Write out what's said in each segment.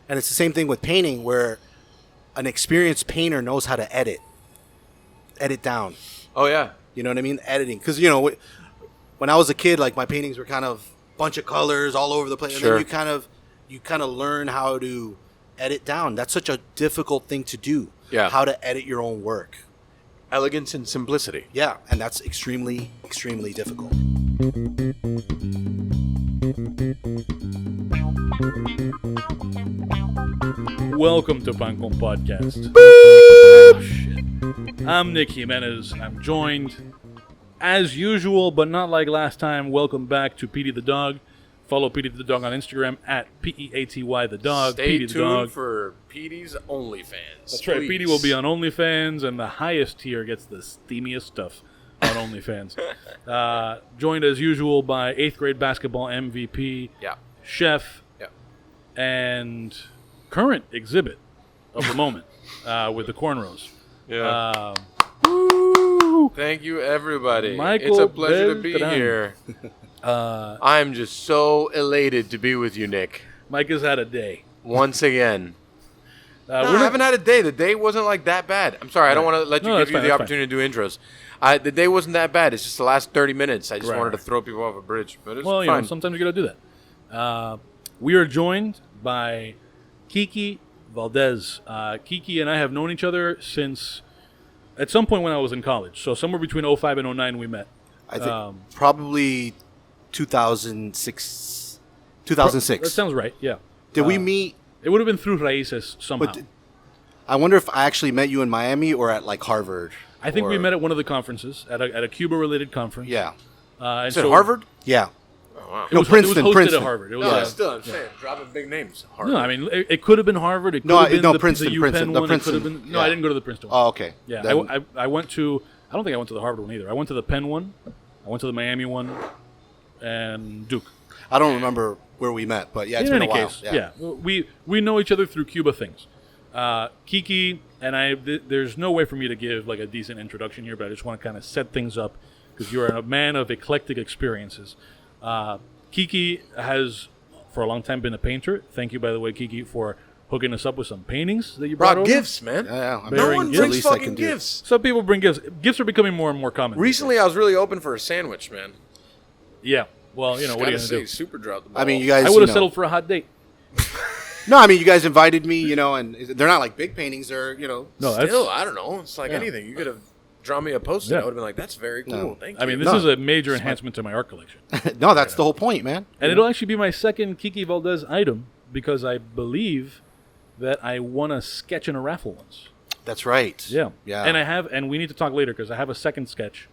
And it's the same thing with painting, where an experienced painter knows how to edit down. Oh yeah. You know what I mean? Editing. Because, you know, when I was a kid, like, my paintings were kind of bunch of colors all over the place. Sure. And then you kind of learn how to edit down. That's such a difficult thing to do. Yeah. How to edit your own work. Elegance and simplicity. Yeah. And that's extremely, extremely difficult. Welcome to Pancon Podcast. Oh, shit. I'm Nick Jiménez. I'm joined, as usual, but not like last time. Welcome back to Petey the Dog. Follow Petey the Dog on Instagram at Peaty the Dog. Stay Petey the tuned Dog. for Petey's OnlyFans. That's right. Petey will be on OnlyFans, and the highest tier gets the steamiest stuff on OnlyFans. Joined as usual by 8th grade basketball MVP, Yeah. chef, Yeah. and current exhibit of the moment with the cornrows. Yeah. Woo! Thank you, everybody. Michael It's a pleasure to be Beltrán. here. I'm just so elated to be with you, Nick. Mike has had a day. Once again. We're I not- haven't had a day. The day wasn't like that bad. I'm sorry. I don't want to let you No, give that's you fine, the that's opportunity to do intros. The day wasn't that bad. It's just the last 30 minutes. I just Right, wanted to right. throw people off a bridge. But it's Well, you know, fine. sometimes you got to do that. We are joined by Kiki Valdés. Kiki and I have known each other since at some point when I was in college. So somewhere between 05 and 09 we met. I think probably 2006. That sounds right, yeah. Did we meet? It would have been through Raíces somehow. But I wonder if I actually met you in Miami or at like Harvard. I think we or- met at one of the conferences, at a Cuba-related conference. Yeah. And Is it Harvard? Yeah. Oh, wow. It No, was, Princeton, It was hosted Princeton. at Harvard. It was, No, still, I'm saying, dropping big names. Harvard. no, I mean, it could have been Harvard. It could No, have been no, the Princeton, UPenn Princeton, the one. It could have Princeton, been, no, yeah. I didn't go to the Princeton one. Oh, okay. Yeah, Then- I went to. I don't think I went to the Harvard one either. I went to the Penn one. I went to the Miami one, and Duke. I don't remember where we met, but yeah, it's In been any a while. case, yeah, we know each other through Cuba things. Kiki and I. There's no way for me to give like a decent introduction here, but I just want to kind of set things up because you're a man of eclectic experiences. Kiki has for a long time been a painter. Thank you, by the way, Kiki, for hooking us up with some paintings that you brought Brought over. gifts, man. Yeah, I mean, No No one one gifts. brings Least I fucking can do. gifts. Some people bring gifts. Gifts are becoming more and more common. Recently, I was really open for a sandwich, man. Yeah. Well, you know, what are you Gotta going to say, do? super dropped the ball. I mean, you guys. I would you have know- settled for a hot date. No, I mean, you guys invited me, you know, and they're not like big paintings. They're, you know. No, that's. Still, I don't know. It's like Yeah. anything. You could have drawn me a post-it. Yeah. I would have been like, that's very cool. No. Thank you. I mean, this No. is a major enhancement to my art collection. No, that's the whole point, man. And it'll actually be my second Kiki Valdés item because I believe that I won a sketch in a raffle once. That's right. Yeah. Yeah. And we need to talk later because I have a second sketch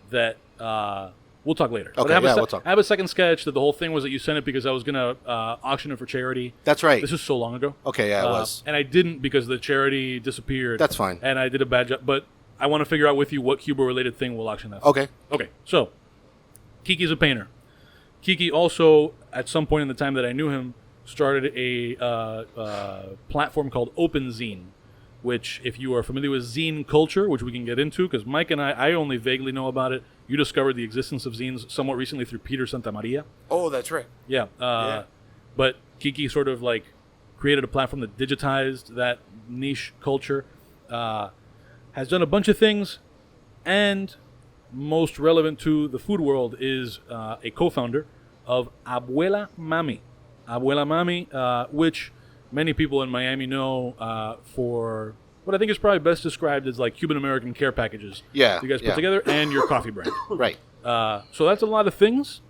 that we'll talk later. But Okay, I have yeah, we'll talk. I have a second sketch that the whole thing was that you sent it because I was going to auction it for charity. That's right. This is so long ago. Okay, yeah, it was. And I didn't because the charity disappeared. That's fine. And I did a bad job. But I want to figure out with you what Cuba-related thing we'll auction that for. Okay. Okay, so Kiki's a painter. Kiki also, at some point in the time that I knew him, started a platform called OpenZine, which, if you are familiar with zine culture, which we can get into, because Mike and I only vaguely know about it. You discovered the existence of zines somewhat recently through Peter Santamaria. oh, that's right. Yeah. But Kiki sort of like created a platform that digitized that niche culture, has done a bunch of things, and most relevant to the food world is a co-founder of Abuela Mami. Abuela Mami, which many people in Miami know for what I think is probably best described as like Cuban American care packages. Yeah, You guys put yeah. together, and your coffee brand. Right. So that's a lot of things.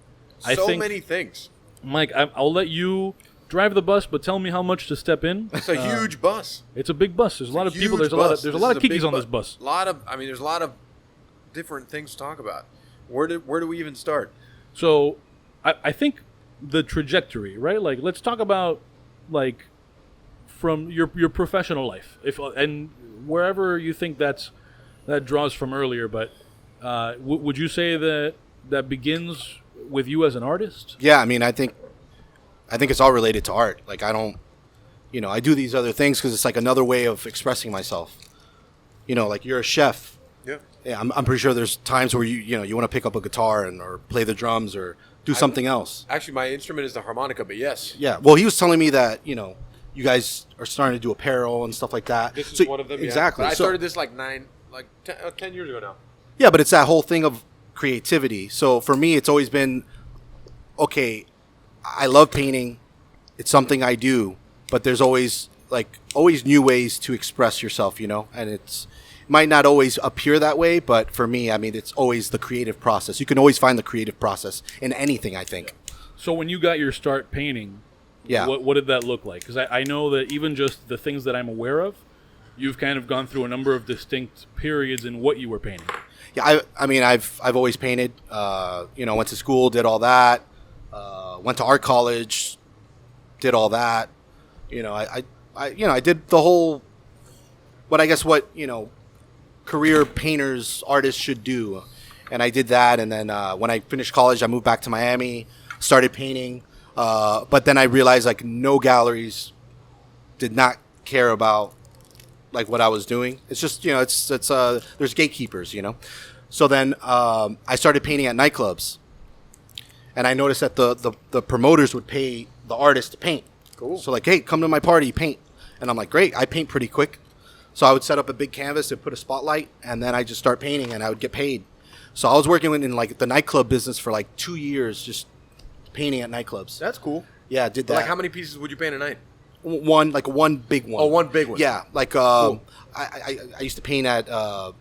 I So think, many things. Mike, I'll let you drive the bus, but tell me how much to step in. It's a huge bus. It's a big bus. There's a lot of people. Huge There's a lot bus. of there's a This lot is of big Kikis on this bus. There's a lot of different things to talk about. Where do we even start? So, I think the trajectory, right? Like, let's talk about like from your professional life, if and wherever you think that draws from earlier. But would you say that begins with you as an artist? Yeah, I mean, I think it's all related to art. Like, I don't, you know, I do these other things because it's like another way of expressing myself. You know, like you're a chef. Yeah. Yeah, I'm pretty sure there's times where you want to pick up a guitar or play the drums or do something else. Actually, my instrument is the harmonica, but yes. Yeah. Well, he was telling me that, you know, you guys are starting to do apparel and stuff like that. This is one of them. Exactly. Yeah. But I So- started this like 10 years ago now. Yeah, but it's that whole thing of creativity. So for me, it's always been, okay, I love painting. It's something I do, but there's always new ways to express yourself, you know? And it might not always appear that way, but for me, I mean, it's always the creative process. You can always find the creative process in anything, I think. So when you got your start painting, Yeah. what did that look like? Because I know that even just the things that I'm aware of, you've kind of gone through a number of distinct periods in what you were painting. Yeah, I mean, I've always painted. Went to school, did all that. Went to art college, did all that. I did the whole. What career painters, artists should do, and I did that. And then when I finished college, I moved back to Miami, started painting. But then I realized like no galleries did not care about like what I was doing. It's just there's gatekeepers, you know. So then I started painting at nightclubs, and I noticed that the promoters would pay the artists to paint. Cool. So like, hey, come to my party, paint, and I'm like, great, I paint pretty quick. So I would set up a big canvas and put a spotlight, and then I just start painting, and I would get paid. So I was working in like the nightclub business for like 2 years, just painting at nightclubs. That's cool. Yeah, I did that. Like, how many pieces would you paint a night? One big one. Oh, one big one. Yeah, like Cool. I used to paint at you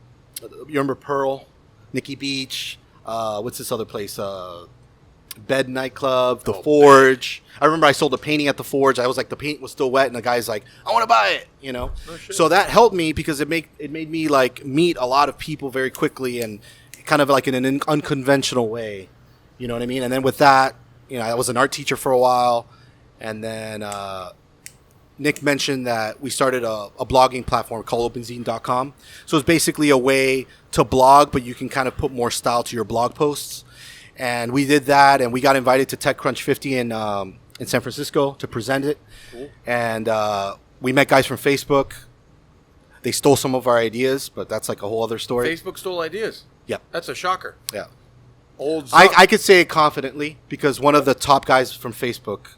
remember Pearl, Nikki Beach, what's this other place? Bed Nightclub, The Forge. I remember I sold a painting at The Forge. I was like, the paint was still wet, and the guy's like, I want to buy it, you know. No shit. So that helped me because it made me like meet a lot of people very quickly and kind of like in an unconventional way, you know what I mean? And then with that, I was an art teacher for a while, and then Nick mentioned that we started a blogging platform called OpenZine.com. So it's basically a way to blog, but you can kind of put more style to your blog posts. And we did that, and we got invited to TechCrunch 50 in San Francisco to present it. Cool. And we met guys from Facebook. They stole some of our ideas, but that's like a whole other story. Facebook stole ideas. Yeah. That's a shocker. Yeah. Old Zuck. I could say it confidently because one of the top guys from Facebook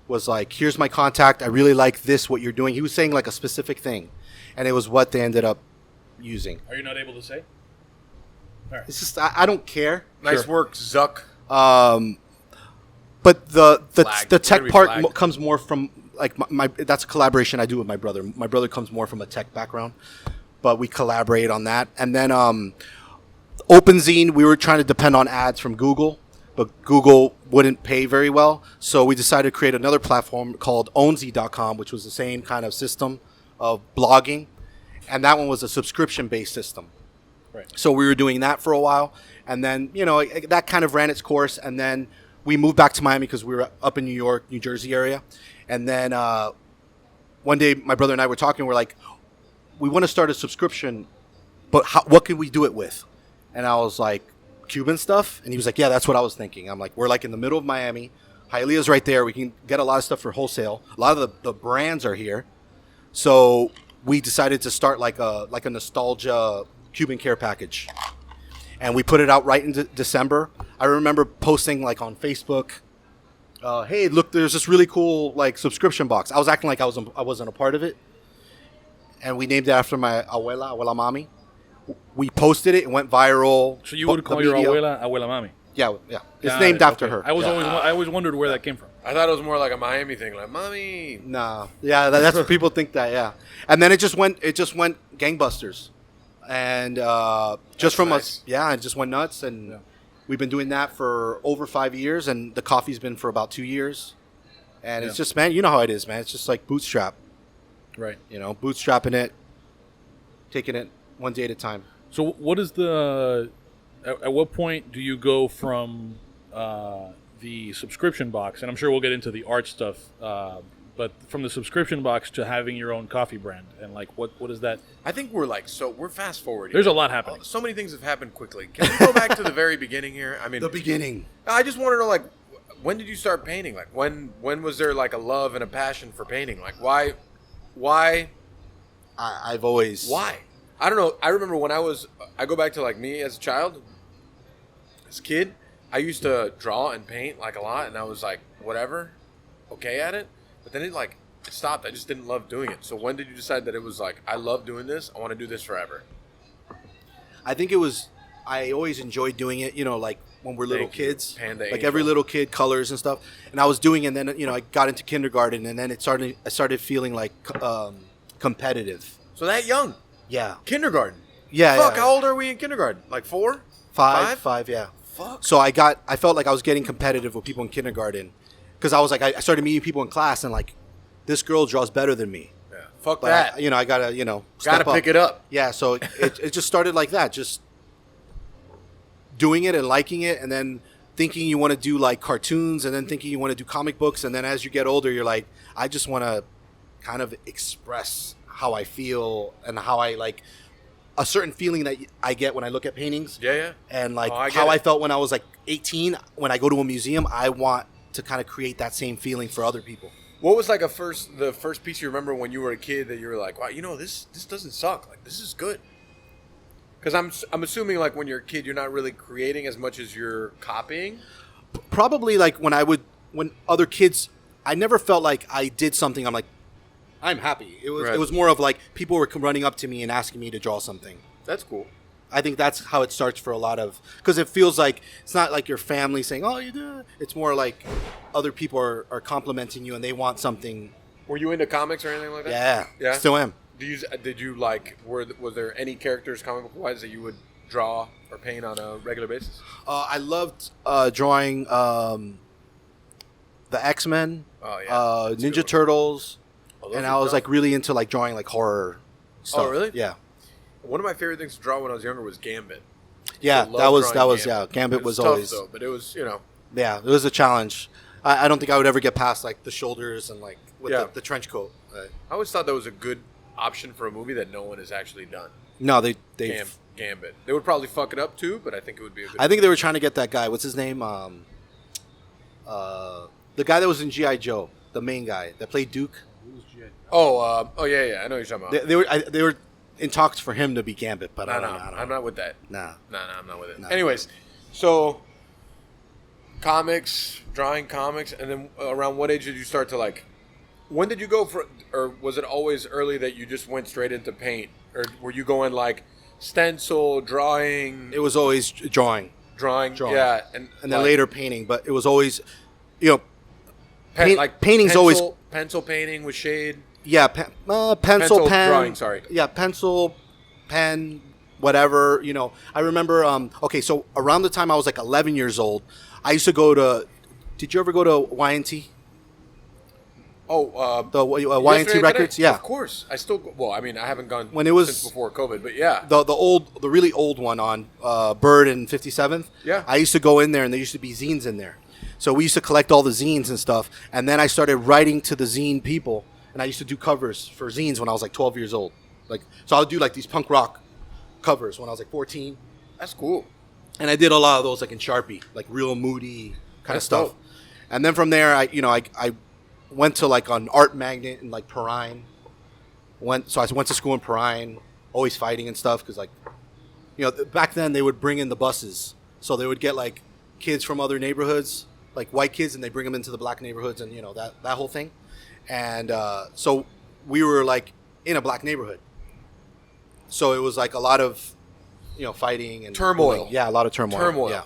was like, here's my contact. I really like this, what you're doing. He was saying like a specific thing, and it was what they ended up using. Are you not able to say? It's just, I don't care. Nice work, Zuck. But the Flagged. tech We're gonna be part flagged. comes more from like my that's a collaboration I do with my brother. My brother comes more from a tech background, but we collaborate on that. And then OpenZine, we were trying to depend on ads from Google, but Google wouldn't pay very well. So we decided to create another platform called OwnZ.com, which was the same kind of system of blogging, and that one was a subscription-based system. Right. So we were doing that for a while, and then that kind of ran its course, and then we moved back to Miami because we were up in New York, New Jersey area, and then one day my brother and I were talking. We're like, we want to start a subscription, but what can we do it with? And I was like, Cuban stuff, and he was like, yeah, that's what I was thinking. I'm like, we're like in the middle of Miami. Hialeah's right there. We can get a lot of stuff for wholesale. A lot of the brands are here, so we decided to start like a nostalgia Cuban care package, and we put it out right in December. I remember posting like on Facebook, hey, look, there's this really cool like subscription box. I was acting like I wasn't a part of it, and we named it after my Abuela Mami. We posted it, it went viral. So you would call your abuela Mami. Yeah. It's Got named it, after okay. her. I Yeah. always wondered where that came from. I thought it was more like a Miami thing, like mommy. Nah. Yeah, that's what people think that. Yeah, and then it just went gangbusters, and just from nice. us, yeah, it just went nuts, and we've been doing that for over 5 years, and the coffee's been for about 2 years, and it's just, man, you know how it is, man. It's just like bootstrap, Right. Bootstrapping it, taking it one day at a time. So what is at what point do you go from the subscription box, and I'm sure we'll get into the art stuff, but from the subscription box to having your own coffee brand, and like what is that? I think we're fast forwarding. There's a lot happening. So many things have happened quickly. Can we go back to the very beginning here? I mean, The beginning. I just want to know, like, when did you start painting? Like, when was there like a love and a passion for painting? Like, why? I've always. Why? I don't know. I remember when I go back to like me as a child, as a kid, I used to draw and paint like a lot, and I was like, whatever, okay at it. But then it stopped. I just didn't love doing it. So when did you decide that it was like, I love doing this. I want to do this forever? I think it was. I always enjoyed doing it. You know, like when we're little Thank you. kids, Panda like Angel. every little kid, colors and stuff. And I was doing, it, and then I got into kindergarten, and then I started feeling like competitive. So that young, Yeah, kindergarten. yeah. Fuck, yeah. how old are we in kindergarten? Like 4? Five, yeah. Fuck. So I felt like I was getting competitive with people in kindergarten, because I was like, I started meeting people in class, and like, this girl draws better than me. Yeah. Fuck But that. I gotta Gotta step up. pick it up. Yeah, so it just started like that, just doing it and liking it, and then thinking you want to do like cartoons, and then thinking you want to do comic books, and then as you get older, you're like, I just want to kind of express how I feel and how I like a certain feeling that I get when I look at paintings, Yeah, yeah. and like Oh, I get how it. I felt when I was like 18. When I go to a museum, I want to kind of create that same feeling for other people. What was like the first piece you remember when you were a kid that you were like, wow, this doesn't suck. Like, this is good. Because I'm assuming like when you're a kid, you're not really creating as much as you're copying. Probably like when other kids, I never felt like I did something. I'm like, I'm happy. It was Right. It was more of like people were running up to me and asking me to draw something. That's cool. I think that's how it starts for a lot of, because it feels like it's not like your family saying, "Oh, you do." It's more like other people are complimenting you and they want something. Were you into comics or anything like that? Yeah, Yeah. still am. Did you like? Was there any characters comic book wise that you would draw or paint on a regular basis? I loved drawing the X-Men, Oh yeah. That's a good Ninja one. Turtles, Oh, those and are I was tough. like really into like drawing like horror stuff. Oh, really? Yeah. One of my favorite things to draw when I was younger was Gambit. Yeah, I loved that was drawing yeah. Gambit It was tough, always though, but it was yeah. It was a challenge. I don't think I would ever get past like the shoulders and like with Yeah. the trench coat. I always thought that was a good option for a movie that no one has actually done. No, they. Gambit. They would probably fuck it up too, but I think it would be a good. I think they were trying to get that guy. What's his name? The guy that was in GI Joe, the main guy that played Duke. Oh yeah, I know what you're talking about. They were in talks for him to be Gambit, but No, I don't know. I'm not with that. Nah. No, I'm not with it. No. Anyways, so comics, drawing comics, and then around what age did you start to like? When did you go for, or was it always early that you just went straight into paint, or were you going like stencil, drawing, It was always drawing, drawing? drawing. and then like, later painting. But it was always, like painting's pencil, always pencil painting with shade. yeah, pencil, Pencil pen, drawing, sorry. Yeah, pencil, pen, whatever. I remember. Okay, so around the time I was like 11 years old, I used to go to. Did you ever go to YNT? Oh, The Yesterday YNT Records? Today? Yeah. Of course. I still go, well, I mean, I haven't gone When it was- since before COVID, but yeah. The really old one on Bird and 57th. Yeah. I used to go in there, and there used to be zines in there. So we used to collect all the zines and stuff, and then I started writing to the zine people, and I used to do covers for zines when I was like 12 years old. So I would do like these punk rock covers when I was like 14, That's cool. and I did a lot of those like in Sharpie, like real moody kind of That's stuff. dope. And then from there, I went to like an art magnet in like Perrine. So I went to school in Perrine, always fighting and stuff because back then they would bring in the buses, so they would get like kids from other neighborhoods, like white kids, and they bring them into the black neighborhoods, and that whole thing. And so we were like in a black neighborhood, so it was like a lot of fighting and Turmoil. Yeah, a lot of turmoil. Yeah.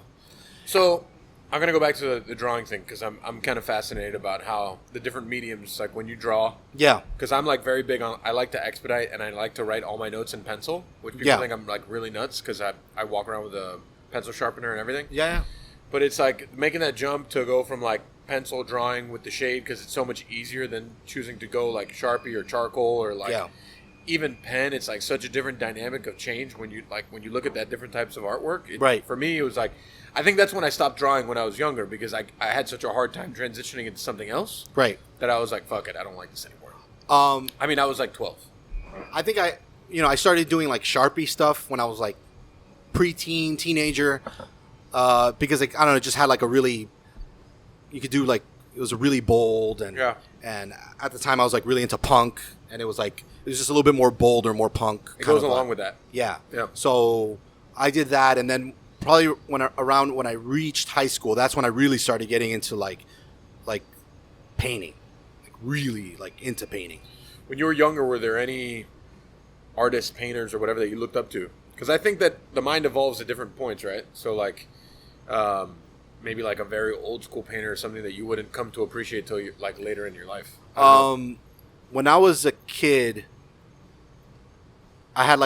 So I'm gonna go back to the drawing thing because I'm kind of fascinated about how the different mediums, like when you draw, Yeah. because I'm like very big on. I like to expedite and I like to write all my notes in pencil, which people Yeah. think I'm like really nuts because I walk around with a pencil sharpener and everything. Yeah. But it's like making that jump to go from like pencil drawing with the shade because it's so much easier than choosing to go like Sharpie or charcoal or like Yeah. even pen. It's like such a different dynamic of change when you look at that different types of artwork. Right. For me, it was like I think that's when I stopped drawing when I was younger because I had such a hard time transitioning into something else Right. that I was like, fuck it, I don't like this anymore. I mean, I was like 12. I think I started doing like Sharpie stuff when I was like preteen, teenager, because like I don't know, it just had like a really, you could do like it was really bold and Yeah. and at the time I was like really into punk, and it was just a little bit more bold or more punk. It kind goes of along vibe. with that. Yeah. Yeah. So I did that, and then probably when I reached high school, that's when I really started getting into like painting, like really like into painting. When you were younger, were there any artists, painters, or whatever that you looked up to? Because I think that the mind evolves at different points, right? So like, maybe like a very old school painter or something that you wouldn't come to appreciate till you like later in your life. When I was a kid, I had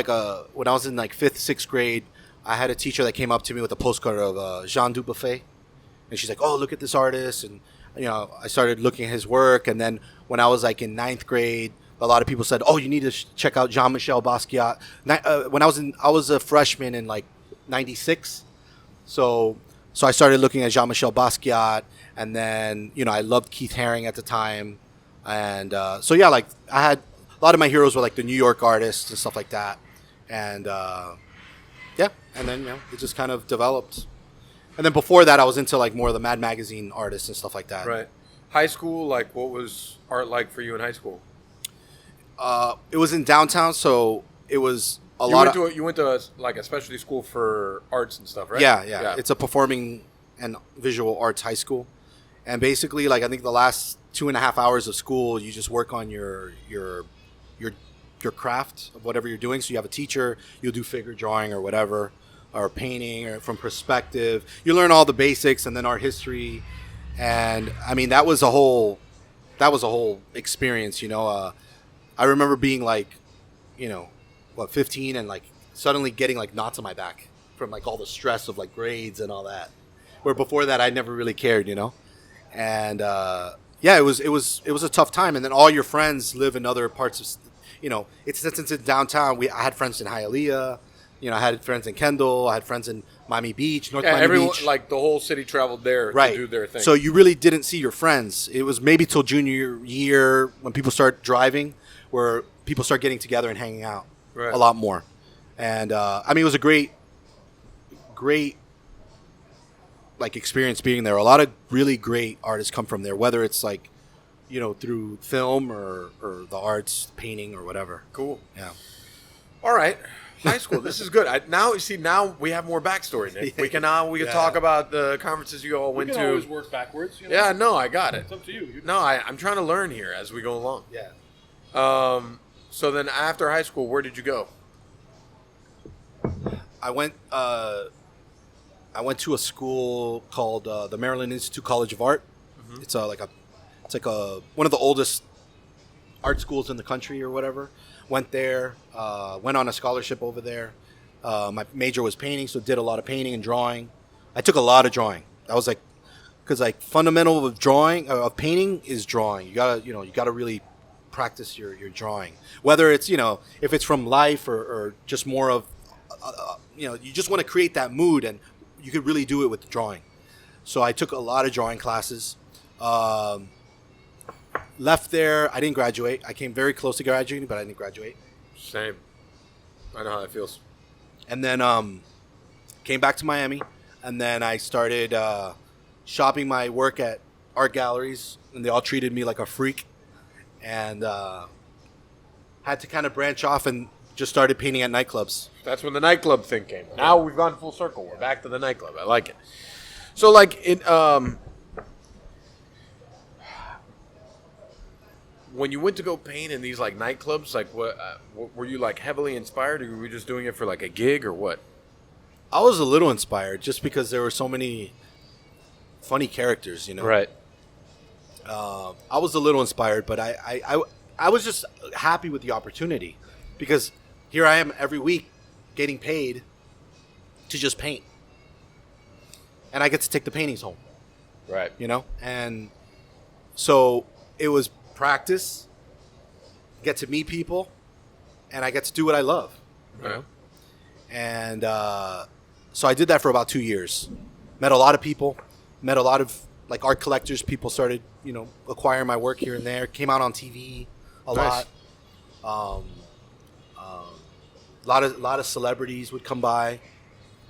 when I was in like 5th, 6th grade, I had a teacher that came up to me with a postcard of Jean Dubuffet. And she's like, oh, look at this artist. And, I started looking at his work. And then when I was like in 9th grade, a lot of people said, oh, you need to check out Jean-Michel Basquiat. When I was a freshman in like 96. So I started looking at Jean-Michel Basquiat. And then, I loved Keith Haring at the time. And like I had a lot of my heroes were like the New York artists and stuff like that. And and then it just kind of developed. And then before that, I was into like more of the Mad Magazine artists and stuff like that. Right. High school, like what was art like for you in high school? It was in downtown, so it was you went to like a specialty school for arts and stuff, right? Yeah. It's a performing and visual arts high school. And basically, like I think the last 2.5 hours of school, you just work on your craft of whatever you're doing. So you have a teacher, you'll do figure drawing or whatever, or painting, or from perspective. You learn all the basics, and then art history. And I mean, that was a whole experience. I remember being like, 15, and like suddenly getting like knots on my back from like all the stress of like grades and all that. Where before that, I never really cared, And it was a tough time. And then all your friends live in other parts of, since it's in downtown. I had friends in Hialeah. I had friends in Kendall. I had friends in Miami Beach, North Miami everyone, Beach. like the whole city traveled there Right. to do their thing. So you really didn't see your friends. It was maybe till junior year when people start driving, where people start getting together and hanging out a lot more. And it was a great like experience being there. A lot of really great artists come from there, whether it's like, through film or the arts, painting or whatever. Cool. Yeah. All right. High school. This is good. Now we have more backstory, Nick. We can talk about the conferences you all went We to. can always work backwards. Yeah, no, I got it. It's up to you. No, I'm trying to learn here as we go along. Yeah. So then after high school, where did you go? I went to a school called the Maryland Institute College of Art. Mm-hmm. It's like one of the oldest art schools in the country or whatever. Went there, went on a scholarship over there. My major was painting, so did a lot of painting and drawing. I took a lot of drawing. I was like, because like fundamental of drawing of painting is drawing. You gotta really practice your drawing. Whether it's if it's from life or just more of you just want to create that mood, and you could really do it with drawing. So I took a lot of drawing classes. Left there. I didn't graduate. I came very close to graduating, but I didn't graduate. Same. I know how that feels. And then came back to Miami, and then I started shopping my work at art galleries, and they all treated me like a freak, and had to kind of branch off and just started painting at nightclubs. That's when the nightclub thing came. Now we've gone full circle. We're back to the nightclub. I like it. So like when you went to go paint in these like nightclubs, like what were you like heavily inspired, or were you just doing it for like a gig or what? I was a little inspired just because there were so many funny characters, Right. I was a little inspired, but I was just happy with the opportunity because here I am every week getting paid to just paint, and I get to take the paintings home. Right. And so it was practice, get to meet people, and I get to do what I love. Yeah. And so I did that for about 2 years. Met a lot of people, met a lot of like art collectors. People started, acquiring my work here and there. Came out on TV a Nice. lot. A lot of celebrities would come by.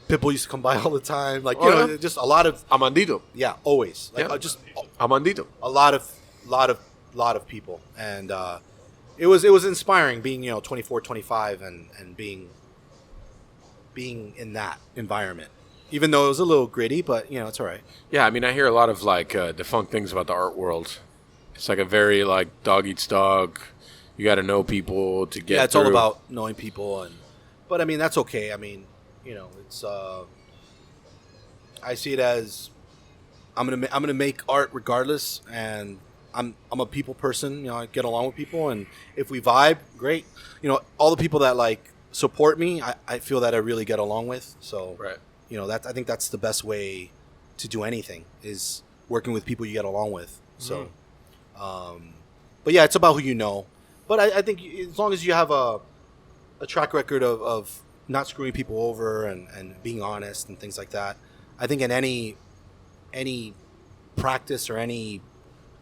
Pitbull used to come by all the time. Like yeah? just a lot of Amandito. always like Yeah. just Amandito. a lot of people, and it was inspiring being 24, 25 and being in that environment, even though it was a little gritty, but it's all right. Yeah, I mean, I hear a lot of like defunct things about the art world. It's like a very like dog eats dog. You got to know people to get. Yeah, it's through. all about knowing people, but I mean that's okay. I mean, it's I see it as I'm gonna make art regardless, and I'm a people person. I get along with people, and if we vibe, great. All the people that like support me, I feel that I really get along with. So Right. I think that's the best way to do anything is working with people you get along with. So, but yeah, it's about who you know. But I think as long as you have a track record of not screwing people over and being honest and things like that, I think in any practice or any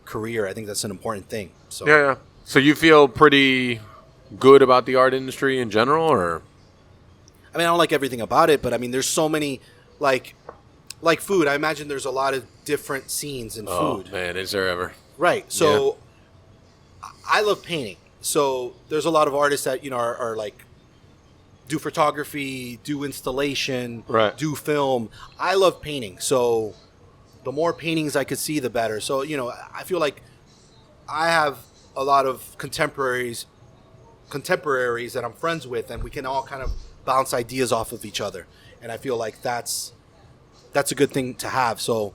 career, I think that's an important thing. So Yeah. So you feel pretty good about the art industry in general, or? I mean, I don't like everything about it, but I mean, there's so many like food. I imagine there's a lot of different scenes in food. Oh man, is there ever? Right. So I love painting. So there's a lot of artists that, are like do photography, do installation, Right. do film. I love painting. So the more paintings I could see, the better. So, I feel like I have a lot of contemporaries that I'm friends with, and we can all kind of bounce ideas off of each other. And I feel like that's a good thing to have. So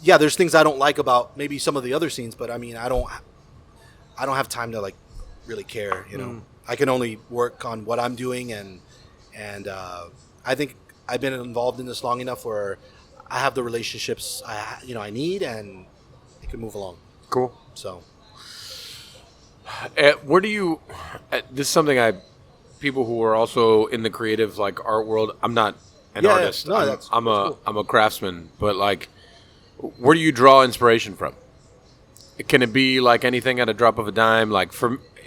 yeah, there's things I don't like about maybe some of the other scenes, but I mean, I don't have time to like really care, I can only work on what I'm doing, and I think I've been involved in this long enough where I have the relationships I need, and it can move along. Cool. So Where do you? This is something people who are also in the creative like art world. I'm not an artist. No, I'm cool. a craftsman. But like, where do you draw inspiration from? Can it be like anything at a drop of a dime? Like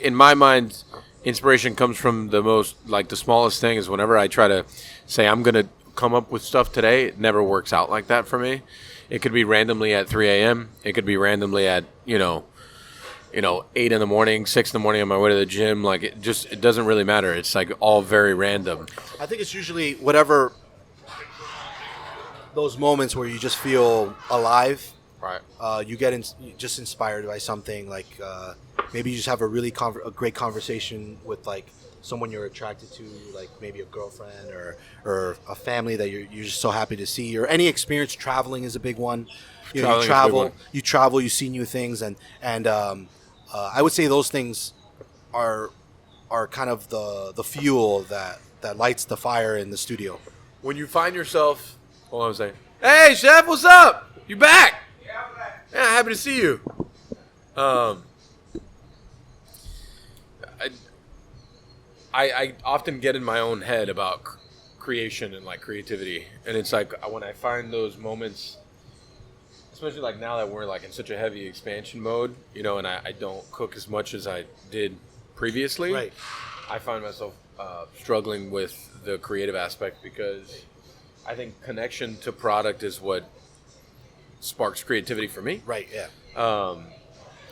in my mind, inspiration comes from the smallest thing. Is whenever I try to say I'm gonna come up with stuff today, it never works out like that for me. It could be randomly at 3 a.m. It could be randomly at 8 in the morning, 6 in the morning on my way to the gym. Like it doesn't really matter. It's like all very random. I think it's usually whatever those moments where you just feel alive. Right. You get just inspired by something, like maybe you just have a really a great conversation with like someone you're attracted to, like maybe a girlfriend or a family that you're just so happy to see, or any experience. Traveling is a big one. You travel, you see new things, and I would say those things are kind of the fuel that lights the fire in the studio. When you find yourself, hold on a second. Hey, Chef, what's up? You back? Yeah, happy to see you. I often get in my own head about creation and like creativity, and it's like when I find those moments, especially like now that we're like in such a heavy expansion mode, and I don't cook as much as I did previously. Right. I find myself struggling with the creative aspect because I think connection to product is what sparks creativity for me. Right. Yeah.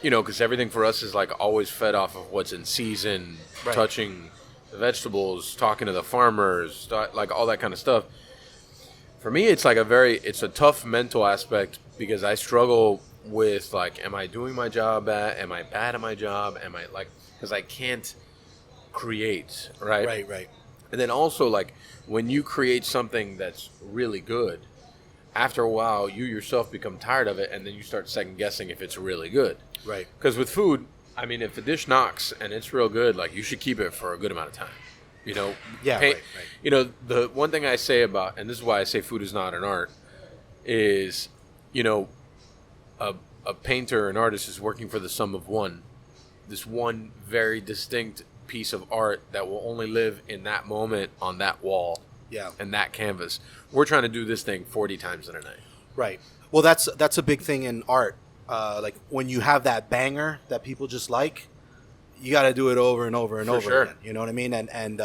Because everything for us is like always fed off of what's in season, Right. touching the vegetables, talking to the farmers, like all that kind of stuff. For me, it's like it's a tough mental aspect because I struggle with like, am I doing my job am I bad at my job? Am I like, because I can't create, right? Right. And then also like when you create something that's really good, after a while, you yourself become tired of it, and then you start second guessing if it's really good. Right. Because with food, I mean, if a dish knocks and it's real good, like you should keep it for a good amount of time. Yeah. Right. The one thing I say about, and this is why I say food is not an art, is, a painter, an artist is working for the sum of this one very distinct piece of art that will only live in that moment on that wall. Yeah. And that canvas. We're trying to do this thing 40 times in a night. Right. Well, that's a big thing in art. Like when you have that banger that people just like, you got to do it over and over and For over sure. again. You know what I mean? And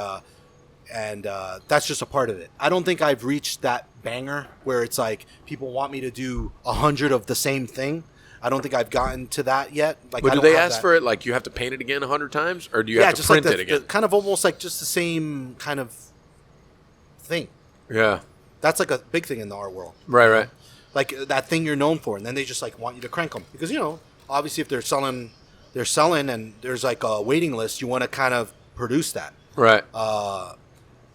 that's just a part of it. I don't think I've reached that banger where it's like people want me to do 100 of the same thing. I don't think I've gotten to that yet. Like, But I do don't they have ask that. for it like you have to paint it again 100 times? Or do you Yeah, have to just print like it again? the kind of almost like just the same kind of thing. Yeah. That's like a big thing in the art world. Right. Like that thing you're known for, and then they just like want you to crank them because obviously if they're selling, and there's like a waiting list. You want to kind of produce that. Right.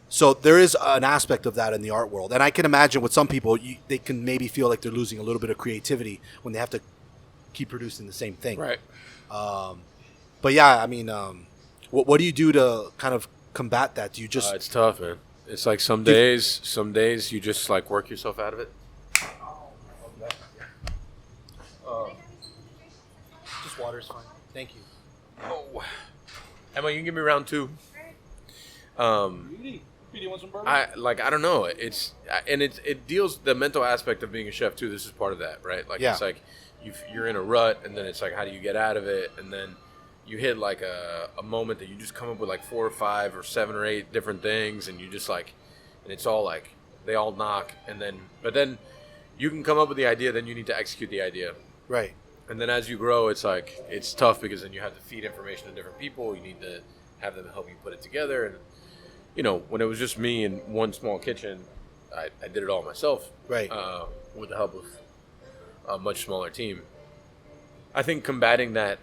So there is an aspect of that in the art world, and I can imagine with some people, they can maybe feel like they're losing a little bit of creativity when they have to keep producing the same thing. Right. But yeah, I mean, what do you do to kind of combat that? Do you just? It's tough, man. It's like some days you just like work yourself out of it. Just water's fine. Thank you. Oh. Emma, you can give me round 2. You want some bourbon? I don't know. It deals the mental aspect of being a chef too. This is part of that, right? Like Yeah. it's like you're in a rut, and then it's like how do you get out of it? And then you hit like a moment that you just come up with like 4 or 5 or 7 or 8 different things, and you just like, and it's all like they all knock, but then you can come up with the idea, then you need to execute the idea. Right. And then as you grow, it's like it's tough because then you have to feed information to different people. You need to have them help you put it together. And when it was just me in one small kitchen, I did it all myself. Right. With the help of a much smaller team. I think combating that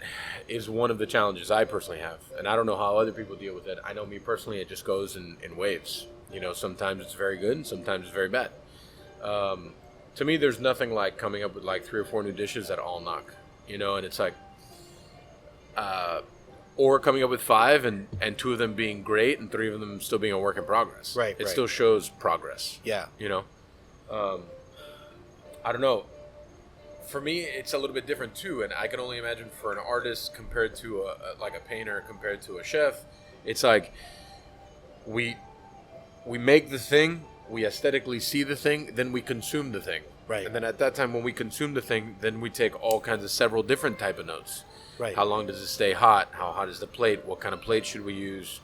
is one of the challenges I personally have, and I don't know how other people deal with it. I know me personally, it just goes in waves. Sometimes it's very good, and sometimes it's very bad. To me, there's nothing like coming up with like 3 or 4 new dishes that all knock, and it's like, or coming up with 5 and 2 of them being great and 3 of them still being a work in progress. Right. It still shows progress. Yeah. I don't know. For me, it's a little bit different too, and I can only imagine for an artist compared to a painter compared to a chef. It's like we make the thing, we aesthetically see the thing, then we consume the thing. Right. And then at that time when we consume the thing, then we take all kinds of several different type of notes. Right. How long does it stay hot? How hot is the plate? What kind of plate should we use?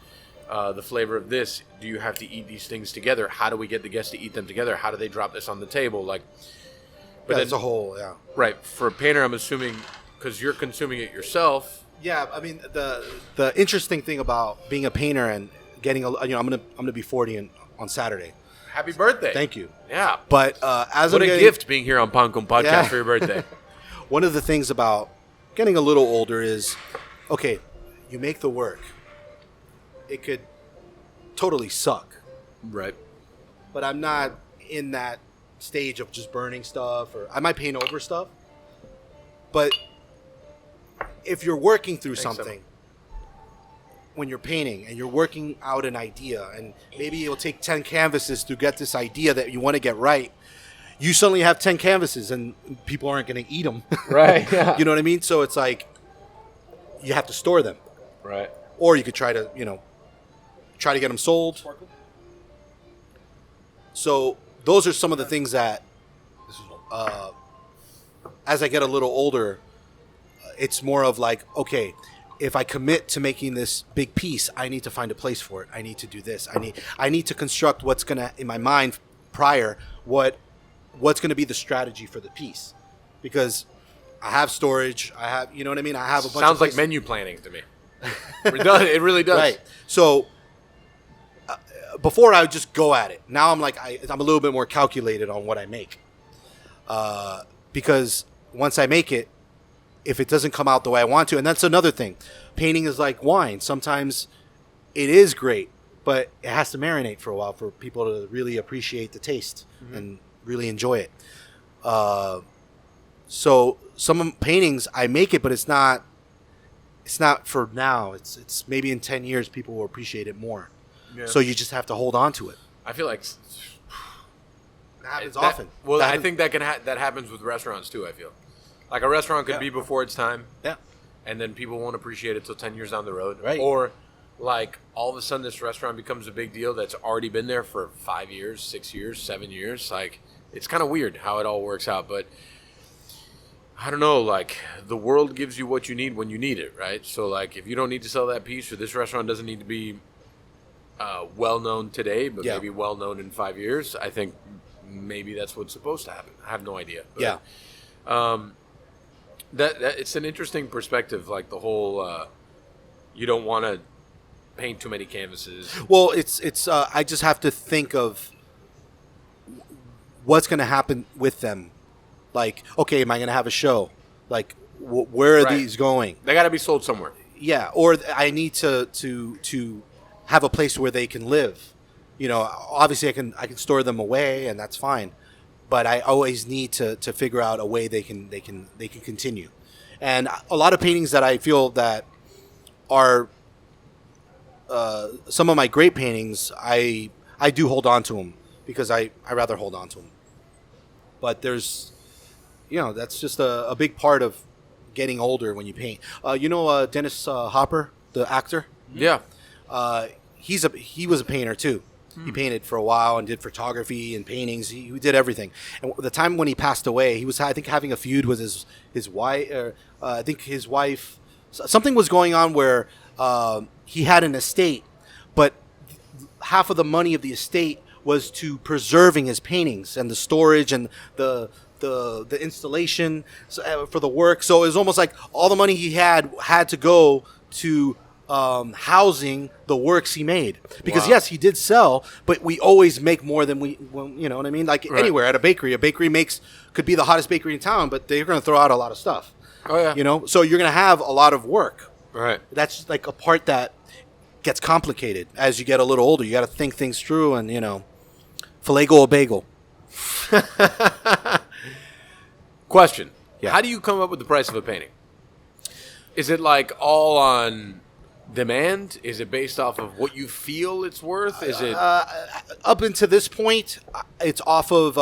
The flavor of this. Do you have to eat these things together? How do we get the guests to eat them together? How do they drop this on the table? But that's a whole, yeah. Right. For a painter, I'm assuming, because you're consuming it yourself. Yeah, I mean the interesting thing about being a painter and getting I'm gonna be 40 on Saturday. Happy birthday! Thank you. Yeah. But as what I'm a gift being here on Pancom Podcast Yeah. for your birthday. One of the things about getting a little older is, okay, you make the work. It could totally suck, Right. but I'm not in that stage of just burning stuff, or I might paint over stuff. But if you're working through Thanks, something, when you're painting and you're working out an idea, and maybe it'll take 10 canvases to get this idea that you want to get right, you suddenly have 10 canvases and people aren't going to eat them. Right. Yeah. You know what I mean? So it's like you have to store them, Right. or you could try to get them sold. So those are some of the things that, as I get a little older, it's more of like, okay, if I commit to making this big piece, I need to find a place for it. I need to do this. I need to construct what's gonna, in my mind prior, what's gonna be the strategy for the piece, because I have storage. I have, you know what I mean. I have a bunch. Sounds of like places. menu planning to me. It really does. Right. So before I would just go at it. Now I'm like I'm a little bit more calculated on what I make, because once I make it, if it doesn't come out the way I want to, and that's another thing. Painting is like wine. Sometimes it is great, but it has to marinate for a while for people to really appreciate the taste and really enjoy it. So some paintings I make it, but it's not for now. It's maybe in 10 years people will appreciate it more. Yeah. So you just have to hold on to it. I feel like It happens that- often. Well, That I think that that happens with restaurants too. I feel like a restaurant could Yeah. be before its time, yeah. and then people won't appreciate it till 10 years down the road. Right. Or like all of a sudden this restaurant becomes a big deal that's already been there for 5 years, 6 years, 7 years. Like it's kind of weird how it all works out, but I don't know, like the world gives you what you need when you need it, right? So like if you don't need to sell that piece, or this restaurant doesn't need to be well known today, but Yeah. maybe well known in 5 years, I think maybe that's what's supposed to happen. I have no idea. But, Yeah. That it's an interesting perspective, like the whole you don't want to paint too many canvases. Well, it's I just have to think of what's going to happen with them. Like, okay, am I going to have a show? Like, where are Right. these going? They got to be sold somewhere. Yeah, or I need to have a place where they can live. You know, obviously I can store them away, and that's fine. But I always need to figure out a way they can continue. And a lot of paintings that I feel that are some of my great paintings, I do hold on to them because I rather hold on to them. But there's, you know, that's just a big part of getting older when you paint. You know, Dennis Hopper, the actor. Yeah. He was a painter too. He painted for a while and did photography and paintings. He did everything. And the time when he passed away, he was, I think, having a feud with his wife. I think his wife, something was going on where he had an estate, but half of the money of the estate was to preserving his paintings and the storage and the installation for the work. So it was almost like all the money he had to go to housing the works he made, because Wow. yes, he did sell, but we always make more than you know what I mean? Like Right. anywhere at a bakery could be the hottest bakery in town, but they're going to throw out a lot of stuff. Oh yeah. You know, so you're going to have a lot of work. Right. That's like a part that gets complicated as you get a little older. You got to think things through, and you know, filet a bagel. Question. Yeah. How do you come up with the price of a painting? Is it like all on demand? Is it based off of what you feel it's worth? Is it Up until this point, it's off of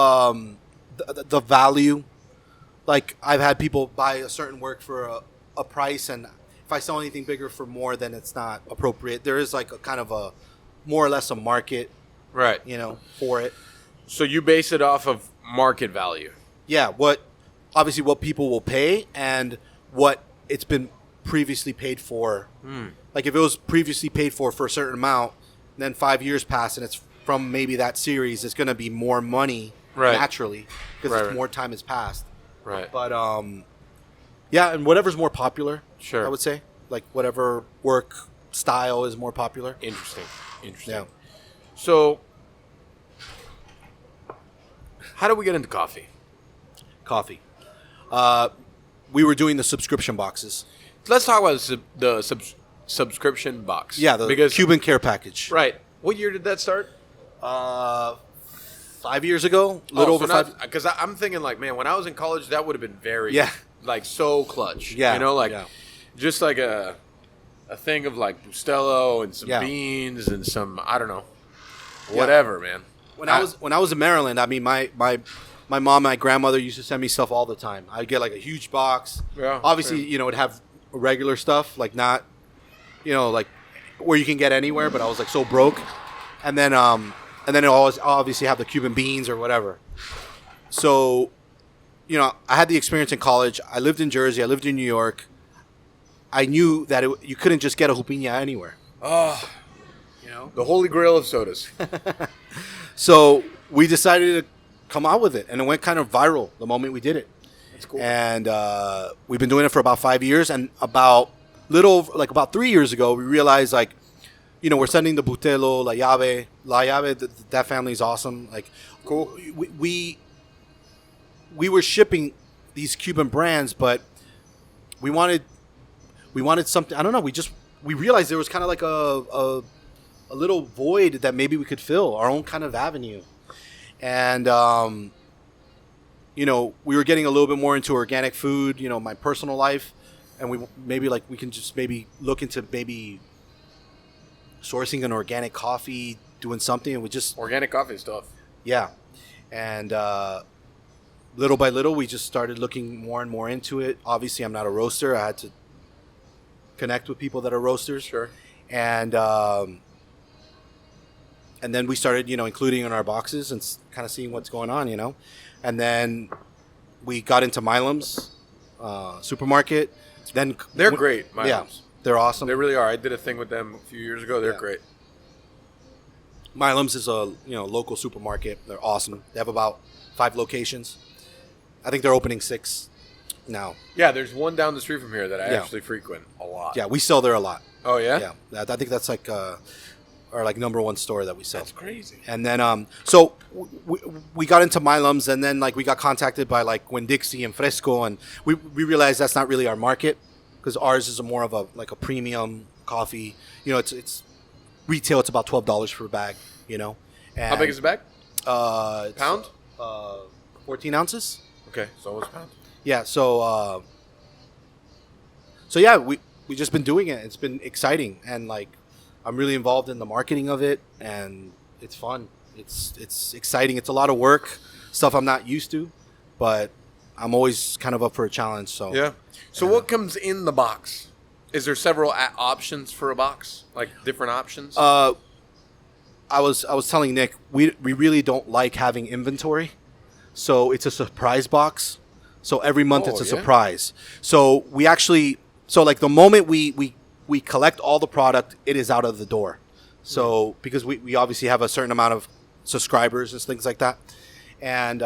the value. Like I've had people buy a certain work for a price, and if I sell anything bigger for more, then it's not appropriate. There is like a kind of a more or less a market, right? you know, for it. So you base it off of market value. Yeah, obviously what people will pay and what it's been previously paid for. Like if it was previously paid for a certain amount, then 5 years pass and it's from maybe that series, it's going to be more money Right. naturally because Right. more time has passed. Right. But yeah, and whatever's more popular, Sure. I would say, like whatever work style is more popular. Interesting. Yeah. So how do we get into coffee? Coffee. We were doing the subscription boxes. Let's talk about the subscription box. Yeah, the because Cuban care package. right. What year did that start? 5 years ago, a little over five. Because I'm thinking like, man, when I was in college, that would have been very Yeah. like so clutch. Yeah, you know, like yeah. just like a thing of like Bustelo and some Yeah. beans and some I don't know, whatever, man. When I was in Maryland, I mean, my mom, my grandmother used to send me stuff all the time. I'd get like a huge box. Yeah, Obviously, yeah. you know, it'd have regular stuff, like not, you know, like where you can get anywhere. But I was like so broke, and then it always obviously have the Cuban beans or whatever. So, you know, I had the experience in college. I lived in Jersey. I lived in New York. I knew that you couldn't just get a jupiña anywhere. Oh, You know. the holy grail of sodas. So we decided to come out with it, and it went kind of viral the moment we did it. That's cool. And we've been doing it for about 5 years, and about 3 years ago, we realized like, you know, we're sending the Butelo, La Llave. That family's awesome. Like, Cool. We were shipping these Cuban brands, but we wanted something. I don't know. We realized there was kind of like a little void that maybe we could fill, our own kind of avenue. And you know, we were getting a little bit more into organic food, you know, my personal life, and we can just maybe look into maybe sourcing an organic coffee, doing something, and we just Organic coffee stuff. yeah. And little by little, we just started looking more and more into it. Obviously, I'm not a roaster. I had to connect with people that are roasters. Sure. And then we started, you know, including in our boxes and kind of seeing what's going on, you know. And then we got into Milam's supermarket. Then They're great, Yeah, Milam's. they're awesome. They really are. I did a thing with them a few years ago. They're Yeah. great. Milam's is a local supermarket. They're awesome. They have about 5 locations. I think they're opening 6 now. Yeah, there's one down the street from here that I Yeah. actually frequent a lot. Yeah, we sell there a lot. Oh yeah. Yeah, I think that's like our like number one store that we sell. That's crazy. And then so we got into Milums, and then like we got contacted by like Winn-Dixie and Fresco, and we realized that's not really our market, because ours is more of a like a premium coffee. You know, it's retail. It's about $12 for a bag. You know. And, How big is the bag? It's, Pound? 14 ounces. Okay, so almost pound. Yeah. So yeah, we just been doing it. It's been exciting, and like I'm really involved in the marketing of it, and it's fun. It's exciting. It's a lot of work, stuff I'm not used to, but I'm always kind of up for a challenge. So Yeah. So what comes in the box? Is there several options for a box? Like different options? I was telling Nick, we really don't like having inventory, so it's a surprise box. So every month it's a surprise. So we actually, like the moment we collect all the product, it is out of the door. So because we obviously have a certain amount of subscribers and things like that, and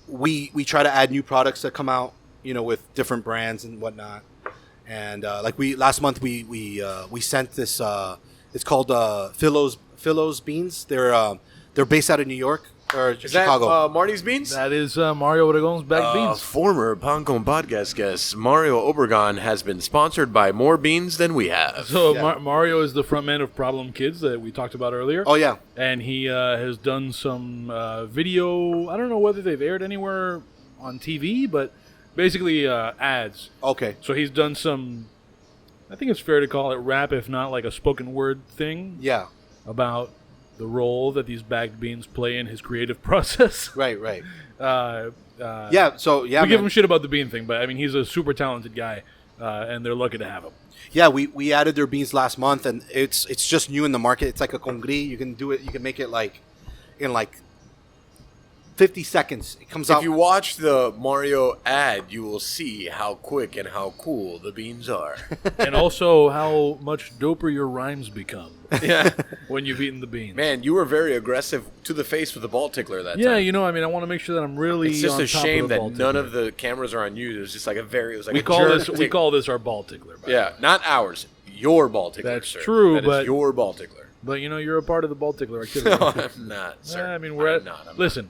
we try to add new products that come out, you know, with different brands and whatnot. And like last month we sent this. It's called Philo's beans. They're based out of New York or Is Chicago. that Marty's beans? That is Mario Oregon's bagged beans. Former Pancon podcast guest Mario Obregon has been sponsored by more beans than we have. So Yeah. Mario is the frontman of Problem Kids that we talked about earlier. Oh yeah, And he has done some video. I don't know whether they've aired anywhere on TV, but basically ads. okay, So he's done some, I think it's fair to call it rap, if not like a spoken word thing yeah, about the role that these bagged beans play in his creative process. right. Yeah, Yeah, so yeah, we give man. him shit about the bean thing, but I mean, he's a super talented guy, and they're lucky to have him. Yeah, we added their beans last month, and it's just new in the market. It's like a congri. You can do it. You can make it like in like 50 seconds. It comes out. If you watch the Mario ad, you will see how quick and how cool the beans are. And also how much doper your rhymes become Yeah. when you've eaten the beans. Man, you were very aggressive to the face with the ball tickler that Yeah, time. you know, I mean, I want to make sure that I'm really. It's just on a top shame of the ball that none tickler. of the cameras are on you. It was just like it was like we a call jerk this we tick- call this our ball tickler. by the Yeah, way. not ours. Your ball tickler. That's sir. true, That is but- your ball tickler. But you know, you're a part of the ball tickler activity. No, I'm not, sir. I mean, we're I'm at. not. I'm listen.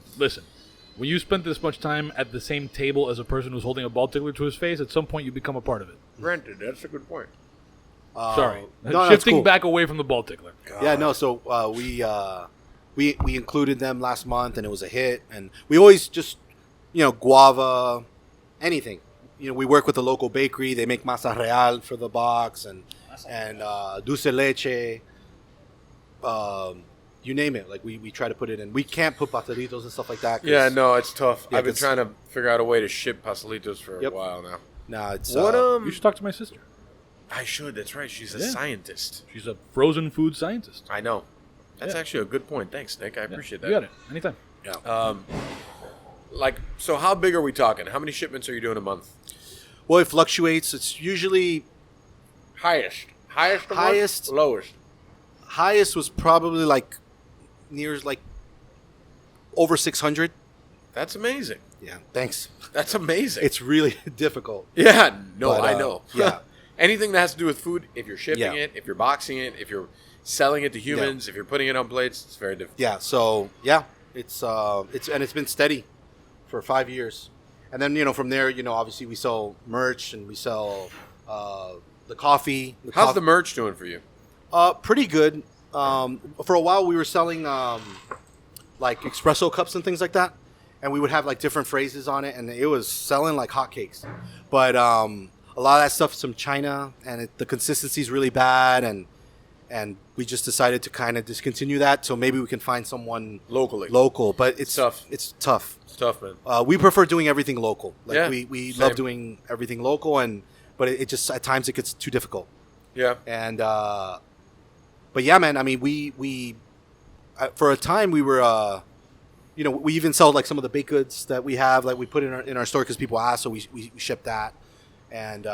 When you spent this much time at the same table as a person who's holding a ball tickler to his face, at some point you become a part of it. not. Granted, that's a good point. Sorry, no, that's shifting cool. back away from the ball tickler. Yeah, no. So we included them last month, and it was a hit. And we always just, you know, guava, anything. You know, we work with a local bakery. They make masa real for the box, and dulce leche. You name it. Like we try to put it in. We can't put pastelitos and stuff like that. 'cause- Yeah, no, it's tough. Yeah, I've been 'cause- trying to figure out a way to ship pastelitos for Yep. a while now. Nah, it's What You should talk to my sister. I should. That's right. She's a Yeah. scientist. She's a frozen food scientist. I know. That's Yeah. actually a good point. Thanks, Nick. I appreciate that. You got it. Anytime. Like, so how big are we talking? How many shipments are you doing a month? Well, it fluctuates. It's usually Highest. Highest. Highest. Lowest. highest was probably like near like over 600. That's amazing. Yeah, thanks. That's amazing. It's really difficult. yeah. No, But, I know. yeah. Anything that has to do with food, if you're shipping Yeah. it, if you're boxing it, if you're selling it to humans, if you're putting it on plates, it's very difficult. Yeah, so yeah, it's been steady for 5 years, and then, you know, from there, you know, obviously we sell merch and we sell the coffee. How's the merch doing for you? Pretty good. For a while, we were selling like espresso cups and things like that, and we would have like different phrases on it, and it was selling like hotcakes. But a lot of that stuff's from China, and the consistency is really bad, and we just decided to kind of discontinue that. So maybe we can find someone Locally. local, but it's Tough. It's tough. It's tough, man. We prefer doing everything local. Like Yeah, we same. love doing everything local, but it just at times it gets too difficult. Yeah. And but yeah, man. I mean, we for a time we were, you know, we even sell like some of the baked goods that we have, like we put in our store because people ask, so we ship that. And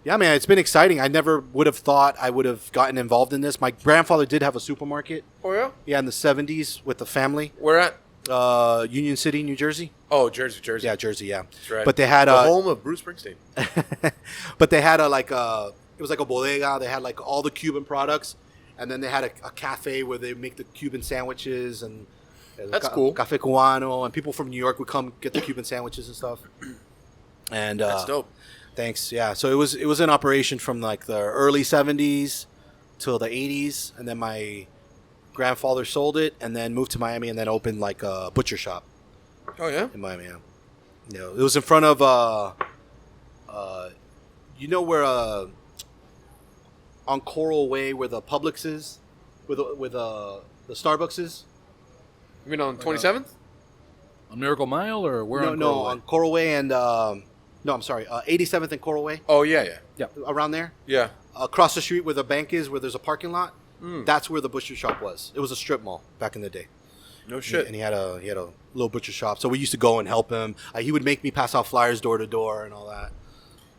yeah, man, it's been exciting. I never would have thought I would have gotten involved in this. My grandfather did have a supermarket. Oh, yeah? Yeah, in the 70s with the family. Where at? Union City, New Jersey. Oh, Jersey. Yeah, Jersey. Yeah, That's right. But they had the home of Bruce Springsteen. but they had a it was like a bodega. They had like all the Cuban products, and then they had a cafe where they make the Cuban sandwiches and That's cool. Café Cubano, and people from New York would come get the Cuban sandwiches and stuff. And That's dope. Thanks. Yeah. So it was in operation from like the early '70s till the '80s, and then my grandfather sold it, and then moved to Miami, and then opened like a butcher shop Oh yeah. in Miami. Yeah. You know, it was in front of you know where on Coral Way where the Publix is, where the Starbucks is. You mean on 27th? On Miracle Mile or where? No, on Coral Way and no, I'm sorry, 87th and Coral Way. Oh yeah. Around there. Yeah. Across the street where the bank is, where there's a parking lot. That's where the butcher shop was. It was a strip mall back in the day. No shit. And he had a little butcher shop. So we used to go and help him. He would make me pass out flyers door to door and all that.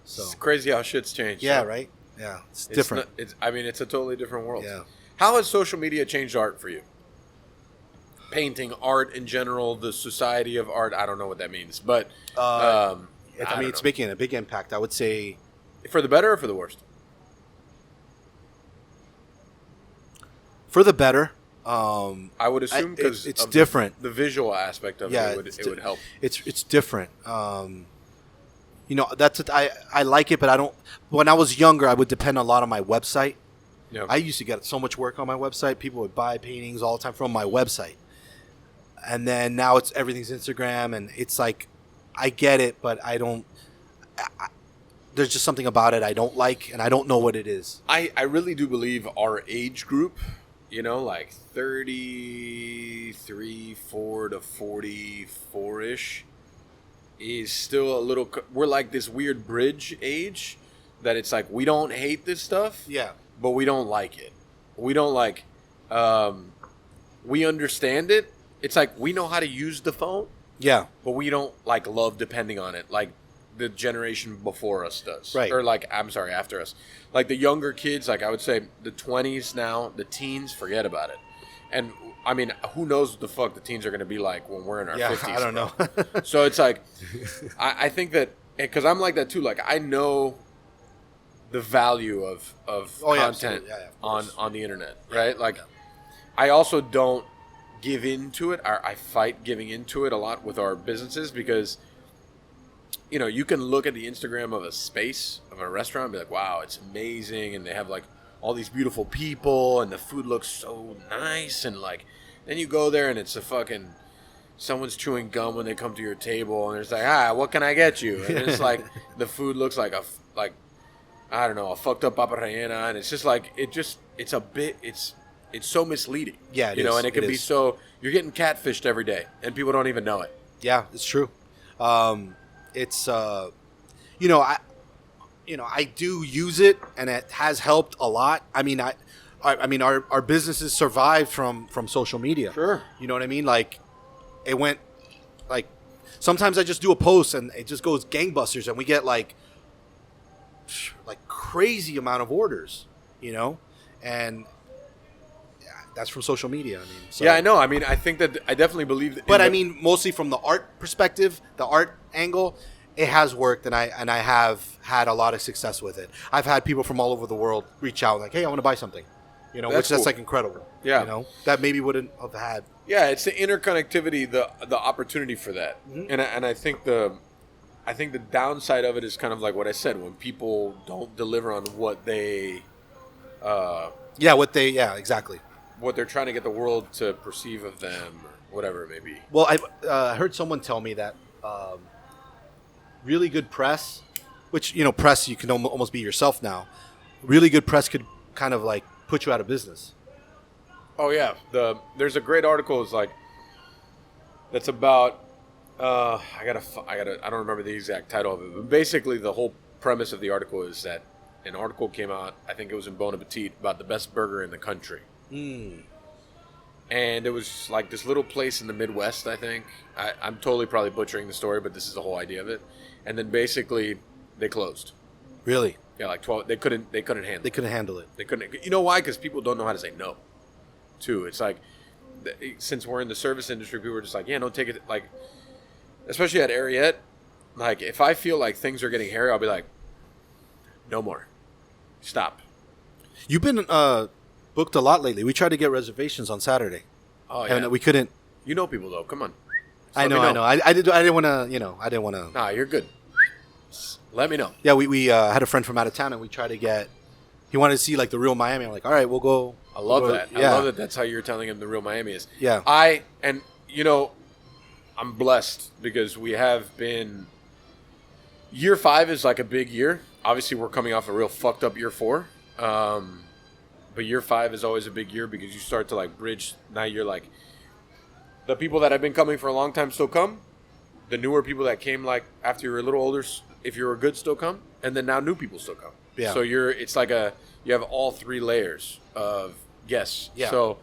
So It's crazy how shit's changed. yeah, So right. Yeah, it's different. It's a totally different world. Yeah. How has social media changed art for you? Painting, art in general, the society of art. I don't know what that means, but I don't mean, it's know. making a big impact. I would say For the better or for the worst? for the better. I would assume because it's different. The visual aspect of Yeah, it would help. It's different. You know, I like it, but I don't. When I was younger, I would depend a lot on my website. Yeah. I used to get so much work on my website. People would buy paintings all the time from my website, and then now everything's Instagram, and it's like I get it, but I don't. There's just something about it I don't like, and I don't know what it is. I really do believe our age group, you know, like 33, 4 to 44-ish, is still a little... We're like this weird bridge age that it's like we don't hate this stuff, Yeah. but we don't like it. We don't like... we understand it. It's like we know how to use the phone, Yeah. but we don't like love depending on it like the generation before us does. Right. Or like, I'm sorry, after us. Like the younger kids, like I would say the 20s now, the teens, forget about it. And I mean, who knows what the fuck the teens are going to be like when we're in our 50s. I don't know. So it's like, I think that, because I'm like that too, like I know the value of Oh, yeah, content absolutely. Yeah, of course. on the internet, right? Like, I also don't give into it. I fight giving into it a lot with our businesses because, you know, you can look at the Instagram of a space, of a restaurant, and be like, wow, it's amazing, and they have like all these beautiful people, and the food looks so nice, and like, then you go there and it's a fucking, someone's chewing gum when they come to your table, and it's like, what can I get you? And it's like, the food looks like I don't know, a fucked up papa rellena, and it's just like, it's so misleading. Yeah, it you know, is. and it can It be is. so, you're getting catfished every day, and people don't even know it. Yeah, it's true. It's you know, I do use it, and it has helped a lot. I mean, our businesses survived from social media. Sure. You know what I mean? Like, it went like sometimes I just do a post and it just goes gangbusters, and we get like crazy amount of orders. You know, and that's from social media. I mean, so. Yeah, I know. I mean, I think that I definitely believe that. But I mean, mostly from the art perspective, the art angle, it has worked, and I have had a lot of success with it. I've had people from all over the world reach out like, "Hey, I want to buy something," you know, That's that's cool. like incredible. Yeah. you know, that maybe wouldn't have had. Yeah, it's the interconnectivity, the opportunity for that, Mm-hmm. and I think the downside of it is kind of like what I said, when people don't deliver on what they, Exactly. what they're trying to get the world to perceive of them, or whatever it may be. Well, I heard someone tell me that really good press, which, you know, press, you can almost be yourself now. Really good press could kind of like put you out of business. Oh yeah, there's a great article. It's like that's about. I don't remember the exact title of it, but basically the whole premise of the article is that an article came out. I think it was in Bon Appetit about the best burger in the country. And it was like this little place in the Midwest, I think. I'm totally probably butchering the story, but this is the whole idea of it. And then basically they closed. Really, Yeah, like 12. They couldn't handle it. they couldn't handle it. They couldn't. You know why? Because people don't know how to say no. Too. It's like, since we're in the service industry, people are just like, yeah, don't take it. Like, especially at Ariete, like if I feel like things are getting hairy, I'll be like, no more. stop. You've been booked a lot lately. We tried to get reservations on Saturday, Oh yeah, and we couldn't. you know people though. Come on. Just I let me know. I didn't want to. I didn't want to. Nah, you're good. Just let me know. Yeah, we had a friend from out of town, and we tried to get. He wanted to see like the real Miami. I'm like, all right, we'll go. I love we'll go- that. Yeah. I love that. That's how you're telling him the real Miami is. Yeah. And you know, I'm blessed because we have been. Year 5 is like a big year. Obviously, we're coming off a real fucked up year 4. But year 5 is always a big year because you start to like bridge. Now you're like, the people that have been coming for a long time still come. The newer people that came like after you're a little older, if you were good, still come. And then now new people still come. Yeah. So it's like you have all 3 layers of guests. Yeah. So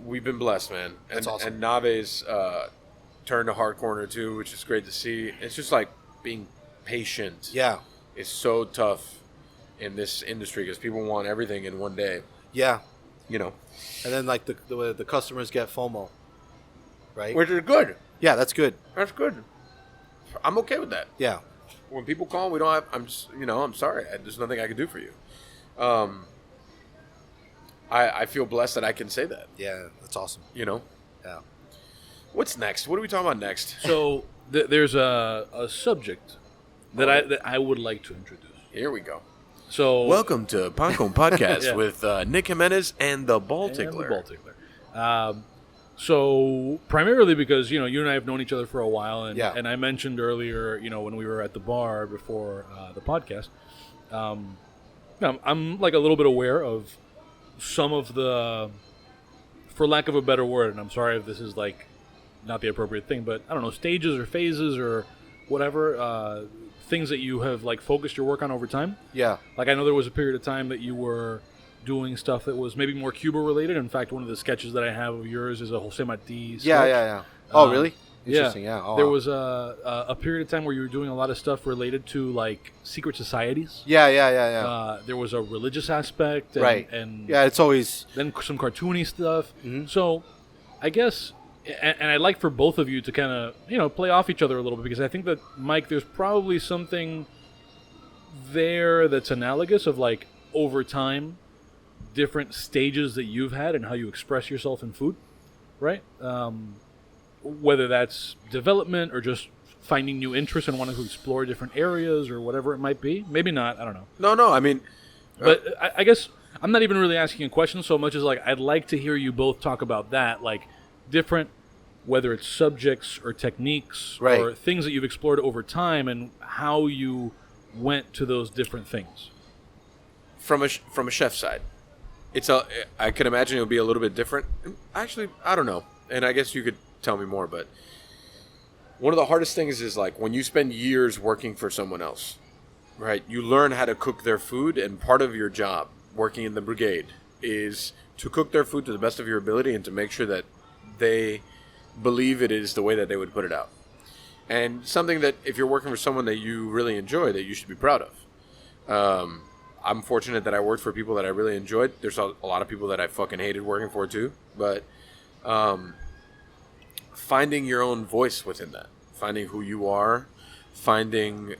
we've been blessed, man. That's awesome. And Nave's turned a hard corner too, which is great to see. It's just like being patient. Yeah. Is so tough in this industry because people want everything in one day. Yeah. You know, And then like the customers get FOMO, right? which is good. Yeah, that's good. That's good. I'm okay with that. Yeah. When people call, we don't have. I'm just, I'm sorry. There's nothing I can do for you. I feel blessed that I can say that. Yeah, that's awesome. You know, Yeah. what's next? What are we talking about next? So there's a subject that I would like to introduce. Here we go. So Welcome to Pancon Podcast Yeah. with Nick Jimenez and the Ball and Tickler. the Ball Tickler. So primarily because you and I have known each other for a while, and Yeah. and I mentioned earlier, when we were at the bar before the podcast, I'm like a little bit aware of some of the, for lack of a better word, and I'm sorry if this is like not the appropriate thing, but I don't know, stages or phases or whatever, things that you have like focused your work on over time. Yeah. Like I know there was a period of time that you were doing stuff that was maybe more Cuba related. In fact, one of the sketches that I have of yours is a Jose Marti sketch. Yeah. Oh, really? Yeah. Interesting. Yeah. Oh, There wow. was a period of time where you were doing a lot of stuff related to like secret societies. Yeah. There was a religious aspect, and, Right. And Yeah, it's always. then some cartoony stuff. Mhm. So, I guess, and I'd like for both of you to kind of play off each other a little bit, because I think that Mike, there's probably something there that's analogous of like over time, different stages that you've had and how you express yourself in food, right? Whether that's development or just finding new interests and wanting to explore different areas or whatever it might be. Maybe not. I don't know. No. I mean, But I guess I'm not even really asking a question so much as like I'd like to hear you both talk about that, like different, whether it's subjects or techniques Right. or things that you've explored over time and how you went to those different things. from a chef side, I could imagine it would be a little bit different. Actually, I don't know, and I guess you could tell me more. But one of the hardest things is like when you spend years working for someone else, right? You learn how to cook their food, and part of your job working in the brigade is to cook their food to the best of your ability and to make sure that they believe it is the way that they would put it out. And something that if you're working for someone that you really enjoy, that you should be proud of. I'm fortunate that I worked for people that I really enjoyed. There's a lot of people that I fucking hated working for too. But finding your own voice within that, finding who you are, finding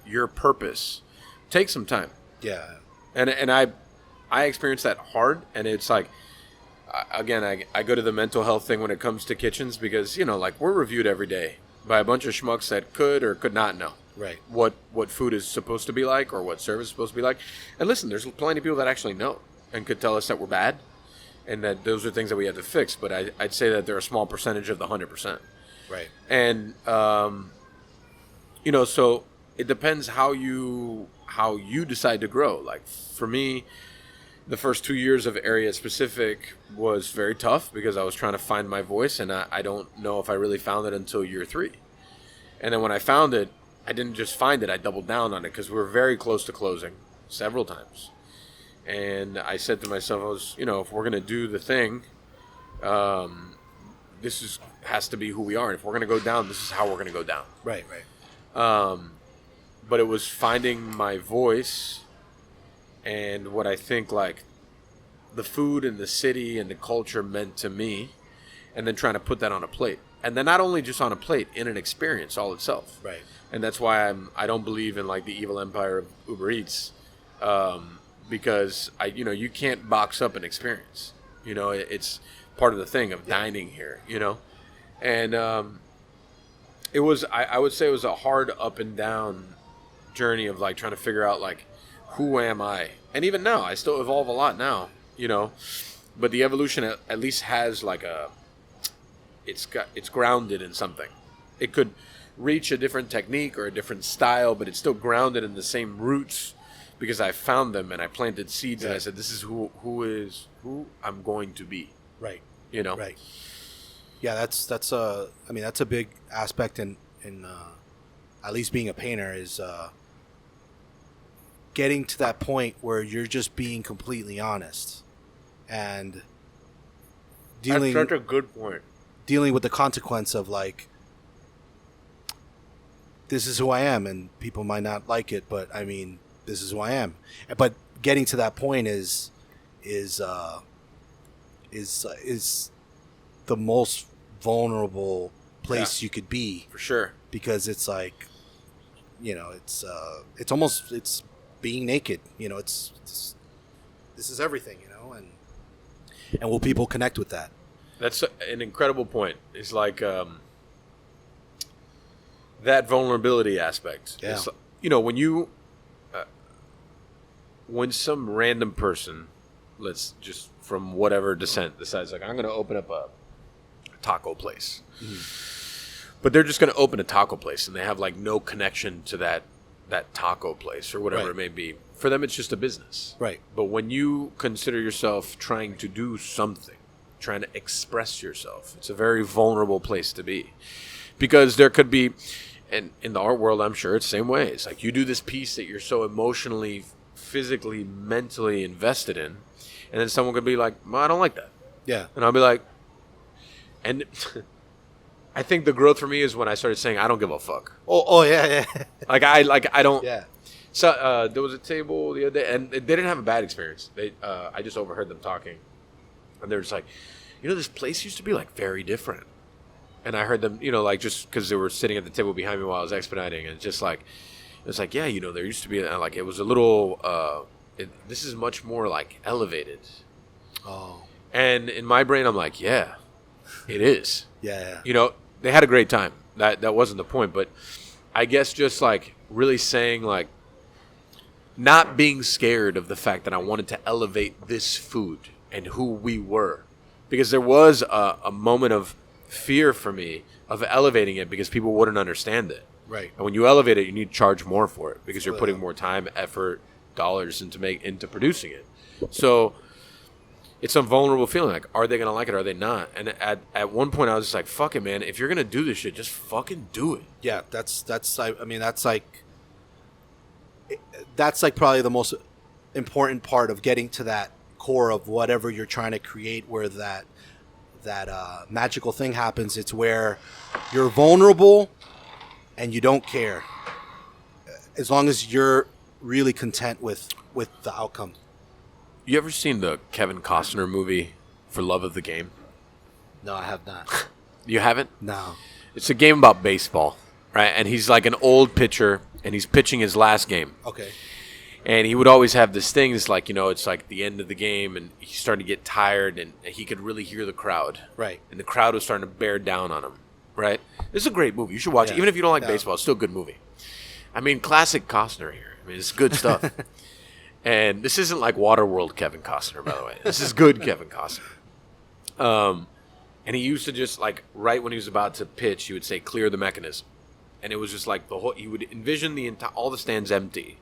your purpose takes some time. Yeah. And I experienced that hard, and it's like, again, I go to the mental health thing when it comes to kitchens because, like we're reviewed every day by a bunch of schmucks that could or could not know Right. what food is supposed to be like or what service is supposed to be like. And listen, there's plenty of people that actually know and could tell us that we're bad and that those are things that we have to fix. But I'd say that they're a small percentage of the 100%. Right. And, so it depends how you decide to grow. Like for me, the first 2 years of Area Specific was very tough because I was trying to find my voice, and I don't know if I really found it until year 3. And then when I found it, I didn't just find it, I doubled down on it because we were very close to closing several times. And I said to myself, if we're going to do the thing, this has to be who we are. And if we're going to go down, this is how we're going to go down. Right. But it was finding my voice and what I think like the food and the city and the culture meant to me, and then trying to put that on a plate. And then not only just on a plate, in an experience all itself. Right. And that's why I don't believe in like the evil empire of Uber Eats. because you can't box up an experience. It's part of the thing of dining here. And it was I would say it was a hard up and down journey of like trying to figure out like who am I, and even now I still evolve a lot now. But the evolution at least has like it's grounded in something. It could reach a different technique or a different style, but it's still grounded in the same roots because I found them and I planted seeds and I said, this is who I'm going to be. Right. Right. Yeah, that's a big aspect in at least being a painter is getting to that point where you're just being completely honest and dealing. That's such a good point. Dealing with the consequence of like, this is who I am, and people might not like it, but I mean, this is who I am. But getting to that point is the most vulnerable place you could be, for sure, because it's like, it's almost being naked. It's this is everything, and will people connect with that? That's an incredible point. It's like that vulnerability aspect. Yeah. It's, when some random person, let's just from whatever descent, decides like I'm going to open up a taco place, but they're just going to open a taco place and they have like no connection to that taco place or whatever it may be. For them, it's just a business. Right. But when you consider yourself trying to do something, trying to express yourself, it's a very vulnerable place to be, because there could be, and in the art world, I'm sure it's the same way. It's like you do this piece that you're so emotionally, physically, mentally invested in, and then someone could be like, well, I don't like that. Yeah. And I'll be like, and I think the growth for me is when I started saying, I don't give a fuck. Oh yeah. I don't. Yeah. So there was a table the other day, and they didn't have a bad experience. I just overheard them talking, and they're just like, this place used to be like very different. And I heard them, like just because they were sitting at the table behind me while I was expediting, and just like it was like, yeah, there used to be like it was a little. This is much more like elevated. Oh. And in my brain, I'm like, yeah, it is. Yeah. They had a great time. That wasn't the point, but I guess just like really saying like, not being scared of the fact that I wanted to elevate this food and who we were, because there was a moment of fear for me of elevating it because people wouldn't understand it. Right. And when you elevate it, you need to charge more for it because you're putting more time, effort, dollars into producing it. So it's a vulnerable feeling. Like, are they going to like it? Or are they not? And at one point I was just like, fuck it, man. If you're going to do this shit, just fucking do it. Yeah. That's like probably the most important part of getting to that core of whatever you're trying to create, where that magical thing happens. It's where you're vulnerable and you don't care, as long as you're really content with the outcome. You ever seen the Kevin Costner movie For Love of the Game? No, I have not. You haven't? No. It's a game about baseball, right? And he's like an old pitcher, and he's pitching his last game. Okay. And he would always have this thing. It's like, it's like the end of the game, and he started to get tired, and he could really hear the crowd. Right. And the crowd was starting to bear down on him, right? This is a great movie. You should watch it. Even if you don't like baseball, it's still a good movie. I mean, classic Costner here. I mean, it's good stuff. And this isn't like Waterworld Kevin Costner, by the way. This is good Kevin Costner. And he used to just, like, right when he was about to pitch, he would say, clear the mechanism. And it was just like he would envision all the stands empty.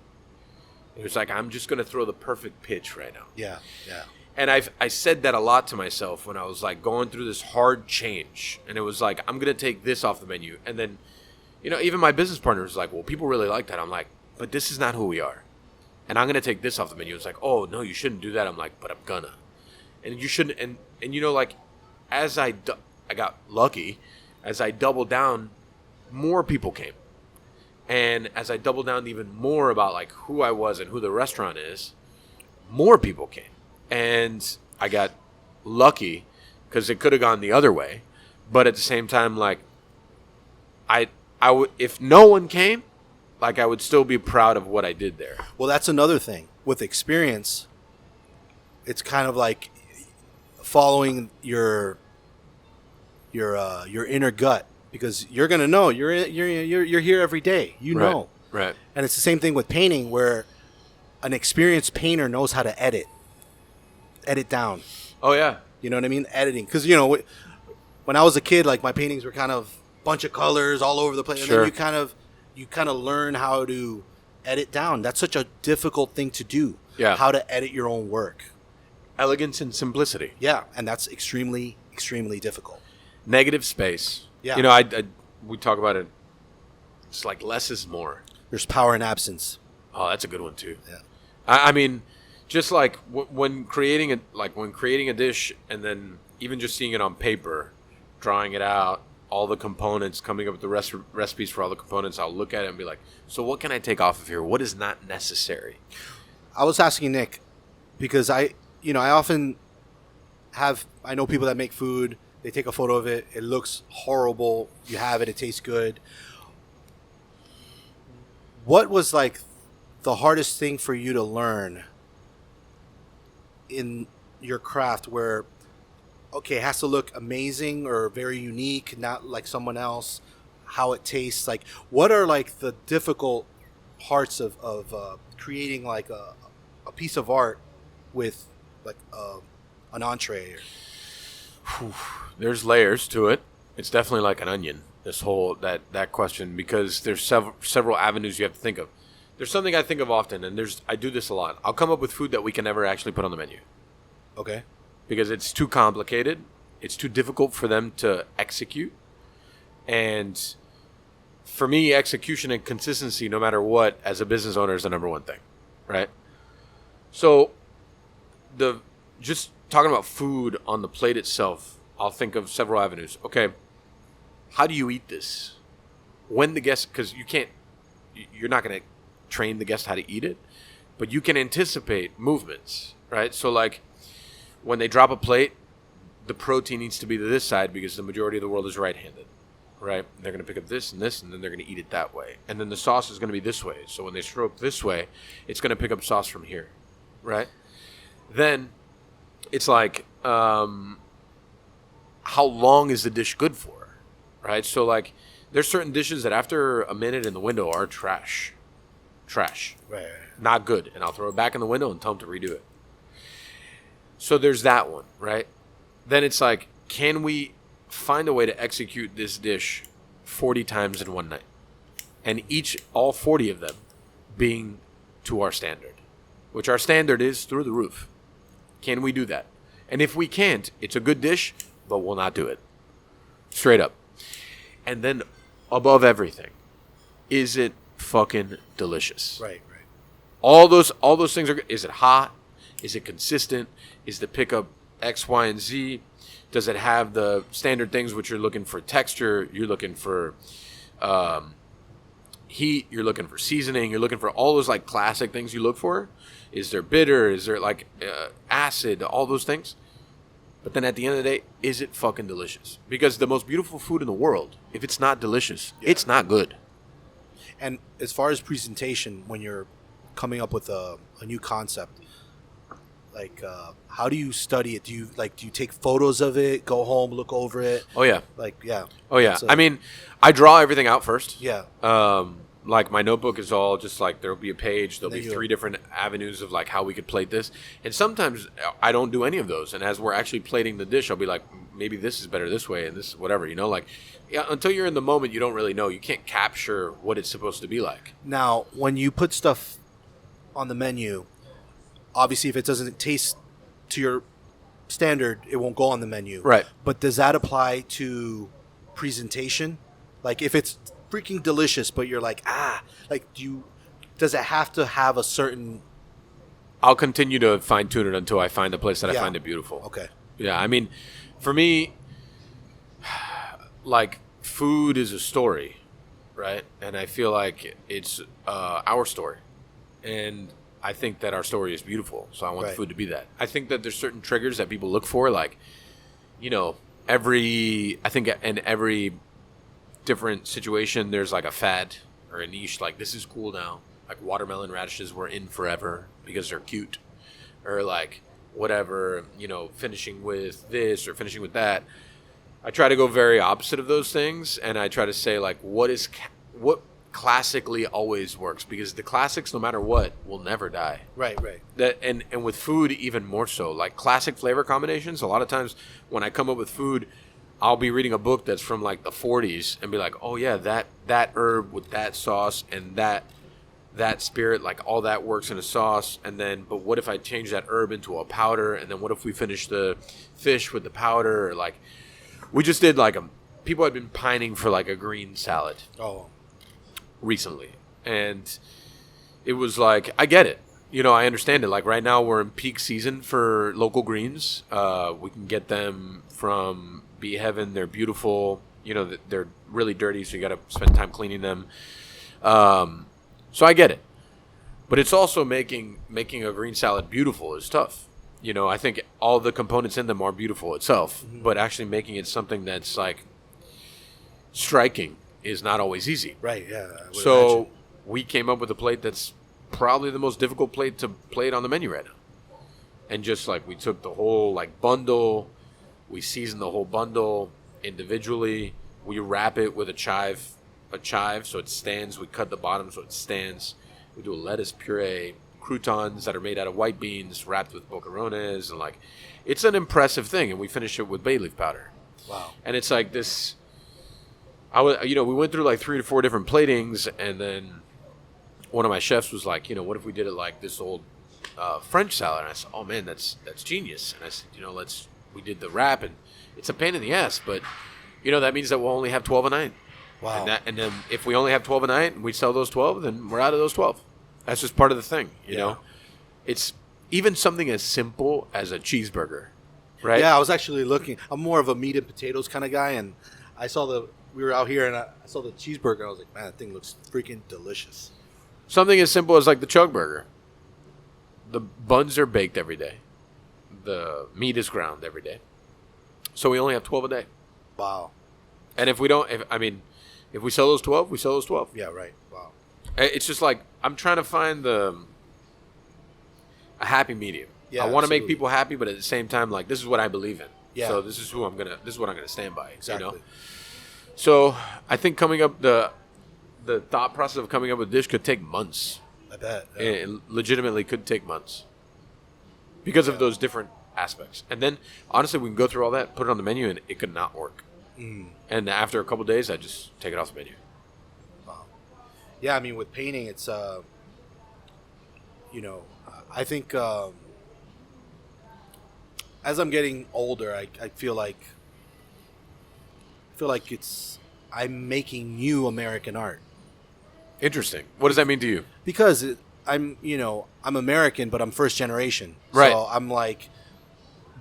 It was like, I'm just going to throw the perfect pitch right now. Yeah. And I said that a lot to myself when I was like going through this hard change. And it was like, I'm going to take this off the menu. And then, even my business partner was like, well, people really like that. I'm like, but this is not who we are. And I'm going to take this off the menu. It's like, oh, no, you shouldn't do that. I'm like, but I'm gonna. And you shouldn't. And like, as I got lucky, as I doubled down, more people came. And as I doubled down even more about like who I was and who the restaurant is, more people came. And I got lucky because it could have gone the other way. But at the same time, like, I would, if no one came, like, I would still be proud of what I did there. Well, that's another thing. with experience, it's kind of like following your inner gut, because you're gonna know you're here every day. You know, Right. and it's the same thing with painting, where an experienced painter knows how to edit down. Oh yeah. You know what I mean? Editing, because when I was a kid, like my paintings were kind of bunch of colors all over the place, Sure. and then you kind of learn how to edit down. That's such a difficult thing to do. Yeah. How to edit your own work. Elegance and simplicity. Yeah, and that's extremely, extremely difficult. Negative space. Yeah. You know, we talk about it. It's like less is more. There's power in absence. Oh, that's a good one too. Yeah. I mean, just like when creating a dish, and then even just seeing it on paper, drawing it out, all the components, coming up with the recipes for all the components, I'll look at it and be like, so what can I take off of here? What is not necessary? I was asking Nick because I often I know people that make food. They take a photo of it. It looks horrible. You have it. It tastes good. What was like the hardest thing for you to learn in your craft, where, okay, it has to look amazing or very unique, not like someone else, how it tastes? Like, what are like the difficult parts of creating like a piece of art with like an entree? There's layers to it. It's definitely like an onion, this whole that question, because there's several avenues you have to think of. There's something I think of often, and I do this a lot. I'll come up with food that we can never actually put on the menu. Okay. Because it's too complicated. It's too difficult for them to execute. And for me, execution and consistency, no matter what, as a business owner, is the number one thing, right? So just talking about food on the plate itself, I'll think of several avenues. Okay, how do you eat this? When the guest, because you're not going to train the guest how to eat it, but you can anticipate movements, right? So like when they drop a plate, the protein needs to be to this side because the majority of the world is right-handed, right? They're going to pick up this, and then they're going to eat it that way. And then the sauce is going to be this way. So when they stroke this way, it's going to pick up sauce from here, right? Then it's like, how long is the dish good for, right? So like there's certain dishes that after a minute in the window are trash. Right. Not good. And I'll throw it back in the window and tell them to redo it. So there's that one, right? Then it's like, can we find a way to execute this dish 40 times in one night? And all 40 of them being to our standard, which our standard is through the roof. Can we do that? And if we can't, it's a good dish, but we'll not do it. Straight up. And then above everything, is it fucking delicious? Right. All those things are good. Is it hot? Is it consistent? Is the pickup X, Y, and Z? Does it have the standard things which you're looking for texture? You're looking for heat. You're looking for seasoning. You're looking for all those like classic things you look for. Is there bitter? Is there like acid? All those things. But then at the end of the day, is it fucking delicious? Because the most beautiful food in the world, if it's not delicious, it's not good. And as far as presentation, when you're coming up with a new concept, like how do you study it? Do you take photos of it, go home, look over it? Oh yeah. Oh yeah. I mean, I draw everything out first. Yeah. Like my notebook is all just like there'll be a page, there'll be There you 3 different avenues of like how we could plate this. And sometimes I don't do any of those. And as we're actually plating the dish, I'll be like, maybe this is better this way and this whatever, like until you're in the moment, you don't really know. You can't capture what it's supposed to be like. Now, when you put stuff on the menu, obviously if it doesn't taste to your standard, it won't go on the menu. Right. But does that apply to presentation? Like if it's freaking delicious, but you're like, does it have to have a certain... I'll continue to fine tune it until I find a place that I find it beautiful. Okay. Yeah. I mean, for me, like food is a story, right? And I feel like it's our story. And I think that our story is beautiful. So I want the food to be that. I think that there's certain triggers that people look for, like, I think in every different situation, there's like a fad or a niche, like this is cool now. like watermelon radishes were in forever because they're cute, or like whatever, finishing with this or finishing with that. I try to go very opposite of those things, and I try to say like what classically always works, because the classics, no matter what, will never die. Right. That and with food even more so. Like classic flavor combinations, a lot of times when I come up with food, I'll be reading a book that's from like the 40s and be like, oh yeah, that herb with that sauce and that spirit, like all that works in a sauce. And then, but what if I change that herb into a powder? And then what if we finish the fish with the powder? Or like, we just did like people had been pining for like a green salad. Oh. Recently, and it was like, I get it, I understand it. Like right now we're in peak season for local greens. We can get them from Bee Heaven. They're beautiful. They're really dirty, so you got to spend time cleaning them. So I get it, but it's also making a green salad beautiful is tough. I think all the components in them are beautiful itself, but actually making it something that's like striking is not always easy. Right, yeah. So imagine. We came up with a plate that's probably the most difficult plate to plate on the menu right now. And just like we took the whole like bundle, we seasoned the whole bundle individually. We wrap it with a chive so it stands. We cut the bottom so it stands. We do a lettuce puree, croutons that are made out of white beans wrapped with boquerones, and like it's an impressive thing. And we finish it with bay leaf powder. Wow. And it's like this. We went through like 3 to 4 different platings, and then one of my chefs was like, what if we did it like this old French salad? And I said, oh man, that's genius. And I said, we did the wrap, and it's a pain in the ass, but that means that we'll only have 12 a night. Wow. And then if we only have 12 a night and we sell those 12, then we're out of those 12. That's just part of the thing, you know. It's even something as simple as a cheeseburger, right? Yeah, I was actually looking. I'm more of a meat and potatoes kind of guy, and we were out here, and I saw the cheeseburger. I was like, man, that thing looks freaking delicious. Something as simple as like the chug burger. The buns are baked every day. The meat is ground every day. So we only have 12 a day. Wow. And if we sell those 12, we sell those 12. Yeah, right. Wow. It's just like I'm trying to find a happy medium. Yeah, I want to make absolutely. people happy, but at the same time, like this is what I believe in. Yeah. So this is what I'm gonna stand by. Exactly. So I think coming up the thought process of coming up with a dish could take months. I bet. Yeah. It legitimately could take months because of those different aspects. And then honestly, we can go through all that, put it on the menu, and it could not work. And after a couple of days, I just take it off the menu. Wow. Yeah, I mean, with painting, it's I think as I'm getting older, I feel like I'm making new American art. Interesting. What does that mean to you? Because I'm American, but I'm first generation. Right. So I'm like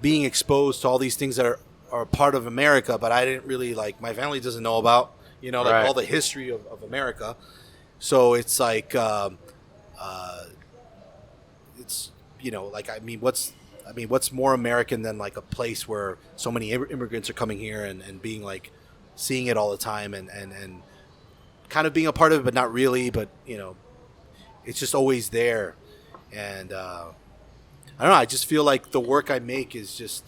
being exposed to all these things that are part of America, but I didn't really my family doesn't know about, Right. all the history of America. So it's like, it's, what's more American than like a place where so many immigrants are coming here and being like, seeing it all the time and kind of being a part of it, but not really, but it's just always there. And I don't know, I just feel like the work I make is just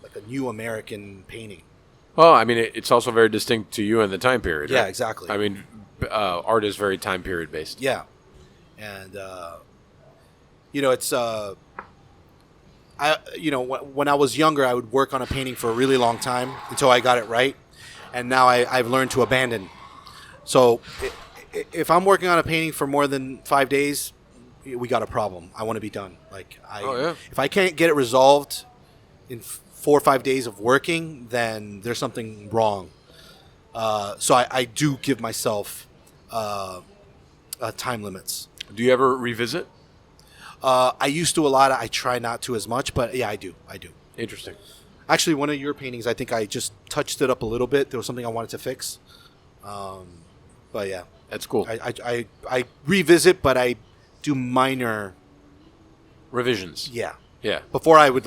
like a new American painting. Well, I mean, it's also very distinct to you and the time period. Yeah, right? exactly. I mean, art is very time period based. Yeah. And it's when I was younger, I would work on a painting for a really long time until I got it right. And now I've learned to abandon. So if I'm working on a painting for more than 5 days, we got a problem. I want to be done. If I can't get it resolved in 4 or 5 days of working, then there's something wrong. So I do give myself time limits. Do you ever revisit? I used to a lot. I try not to as much, but yeah, I do. Interesting. Actually, one of your paintings, I think I just touched it up a little bit. There was something I wanted to fix. But yeah, That's cool. I revisit, but I do minor Revisions. Yeah. Yeah. Before I would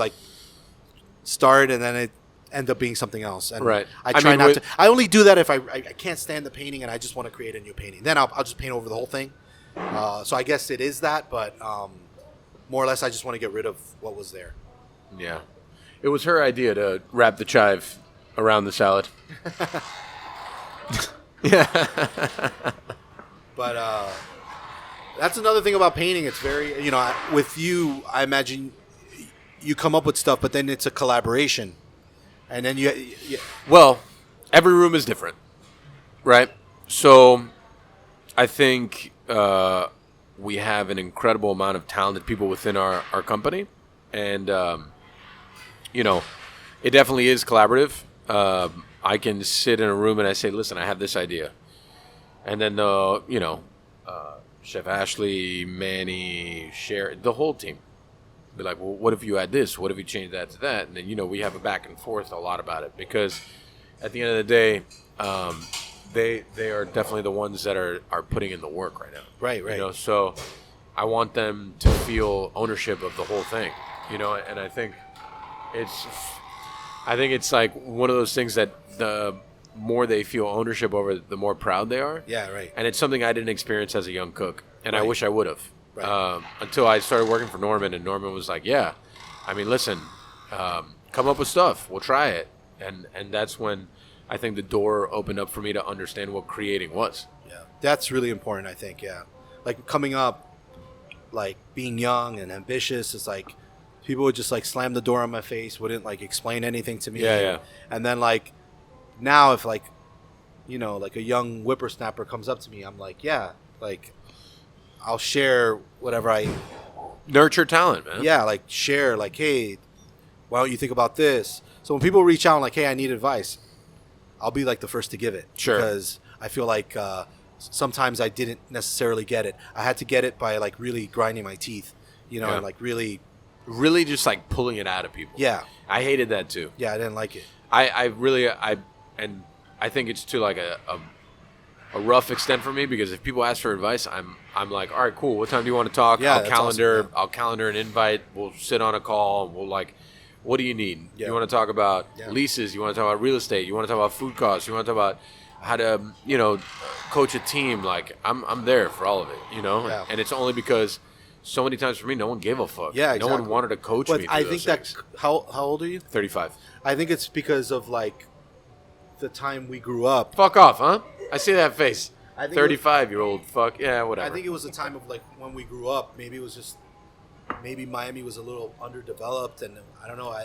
start and then it end up being something else. And Right. I I try mean, not with- to. I only do that if I can't stand the painting and I just want to create a new painting. Then I'll just paint over the whole thing. So I guess it is that, but more or less, I just want to get rid of what was there. Yeah. It was her idea to wrap the chive around the salad. Yeah. But that's another thing about painting. It's very, with you, I imagine you come up with stuff, but then it's a collaboration. And then you Well, every room is different, right? So I think we have an incredible amount of talented people within our company. And, it definitely is collaborative. I can sit in a room and I say, listen, I have this idea. And then, Chef Ashley, Manny, Sherry, the whole team be like, well, what if you add this? What if you change that to that? And then, we have a back and forth a lot about it because at the end of the day, they are definitely the ones that are putting in the work right now. Right. So I want them to feel ownership of the whole thing, and I think it's like one of those things that the more they feel ownership over, the more proud they are. Yeah, right. And it's something I didn't experience as a young cook, and I wish I would have. Right. Until I started working for Norman, and Norman was like, yeah, listen, come up with stuff. We'll try it. And that's when I think the door opened up for me to understand what creating was. Yeah, that's really important, I think, yeah. Like, coming up, like, being young and ambitious, is like, people would just, like, slam the door on my face, wouldn't, like, explain anything to me. Yeah. And then, like, now if, like, like a young whippersnapper comes up to me, I'm like, yeah, like, I'll share whatever I... Nurture talent, man. Yeah, like, share, like, hey, why don't you think about this? So when people reach out, like, hey, I need advice, I'll be, like, the first to give it. Sure. Because I feel like sometimes I didn't necessarily get it. I had to get it by, like, really grinding my teeth, and, like, really... Really just, like, pulling it out of people. Yeah. I hated that, too. Yeah, I didn't like it. And I think it's to, like, a rough extent for me, because if people ask for advice, I'm like, all right, cool. What time do you want to talk? Yeah, I'll calendar an invite. We'll sit on a call. We'll, like, what do you need? Yeah. You want to talk about Yeah. leases? You want to talk about real estate? You want to talk about food costs? You want to talk about how to, coach a team? Like, I'm there for all of it, Yeah. And it's only because so many times for me, no one gave a fuck. Yeah, exactly. No one wanted to coach But me. I think that... How old are you? 35. I think it's because of, like, the time we grew up. Fuck off, huh? I see that face. I think 35-year-old fuck. Yeah, whatever. I think it was the time of, like, when we grew up. Maybe it was just... Maybe Miami was a little underdeveloped, and I don't know.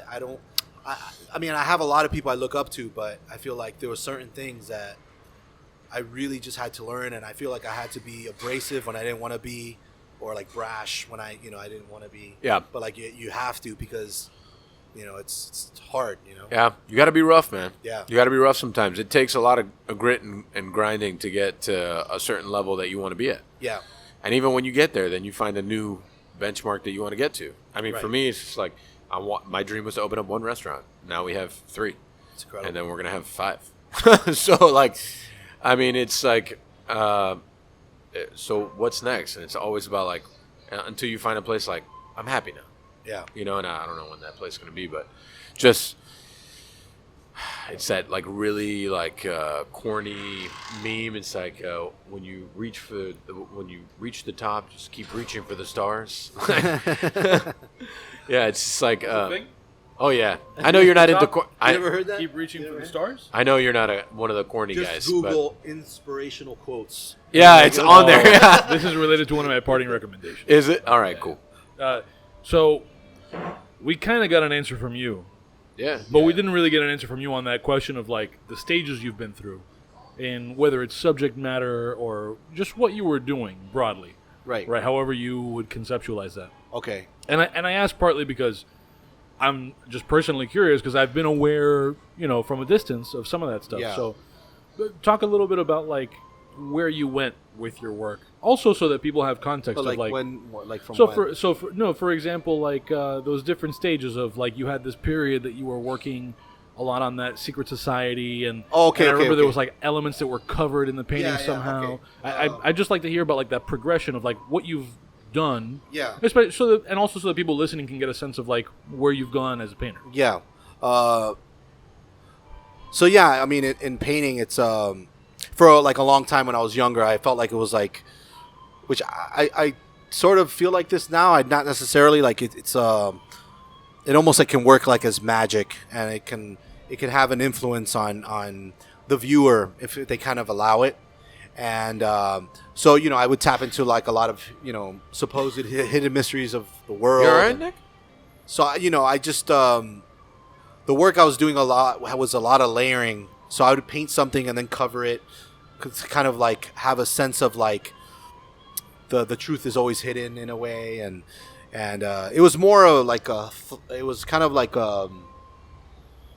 I mean, I have a lot of people I look up to, but I feel like there were certain things that I really just had to learn, and I feel like I had to be abrasive when I didn't want to be, or, like, brash when I didn't want to be. Yeah. But, like, you have to, because, it's hard, Yeah, you got to be rough, man. Yeah. You got to be rough sometimes. It takes a lot of grit and grinding to get to a certain level that you want to be at. Yeah. And even when you get there, then you find a new benchmark that you want to get to. I mean, Right. for me, it's just like, my dream was to open up one restaurant. Now we have 3. It's incredible. And then we're going to have 5. So, like, I mean, it's like, so what's next? And it's always about, like, until you find a place, like, I'm happy now. Yeah. And I don't know when that place is going to be, but just, it's that, like, really, like, corny meme. It's like, when you reach the top, just keep reaching for the stars. Yeah, it's just like, oh yeah, I know you're not into. You ever heard that? Keep reaching for the stars. I know you're not one of the corny Just guys. Google inspirational quotes. Yeah, it's on there. Yeah. This is related to one of my parting recommendations. Is it? All right, cool. So we kind of got an answer from you, Yeah, but we didn't really get an answer from you on that question of, like, the stages you've been through, and whether it's subject matter or just what you were doing broadly. Right. Right. However you would conceptualize that. Okay. And I asked partly because I'm just personally curious, because I've been aware, from a distance of some of that stuff. Yeah. So talk a little bit about, like, where you went with your work. Also, so that people have context But, of, like, from so when? for example, like, those different stages of, like, you had this period that you were working a lot on that secret society, and Okay, and I okay, remember there okay. was, like, elements that were covered in the painting Yeah, somehow. okay. I just like to hear about, like, that progression of, like, what you've done. Yeah. Especially and also so that people listening can get a sense of, like, where you've gone as a painter. Yeah. So yeah, I mean, in painting, it's for, like, a long time when I was younger, I felt like it was, like, which I sort of feel like this now. I not necessarily like it's it almost like can work like as magic, and it can have an influence on the viewer if they kind of allow it. And so I would tap into like a lot of supposed hidden mysteries of the world. You all right, Nick? So I just the work I was doing a lot was a lot of layering. So I would paint something and then cover it, to kind of like have a sense of like the truth is always hidden in a way, and it was more of like it was kind of like a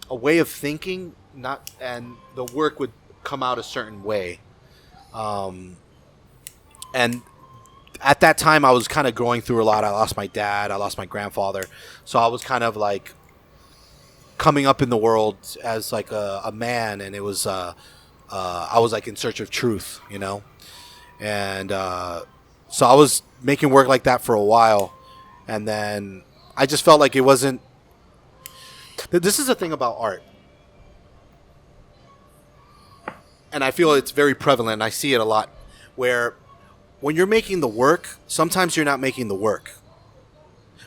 way of thinking, not, and the work would come out a certain way. And at that time I was kind of going through a lot. I lost my dad, I lost my grandfather, so I was kind of like coming up in the world as like a man, and it was I was like in search of truth, and so I was making work like that for a while, and then I just felt like it wasn't. This is the thing about art, and I feel it's very prevalent. I see it a lot, where when you're making the work, sometimes you're not making the work.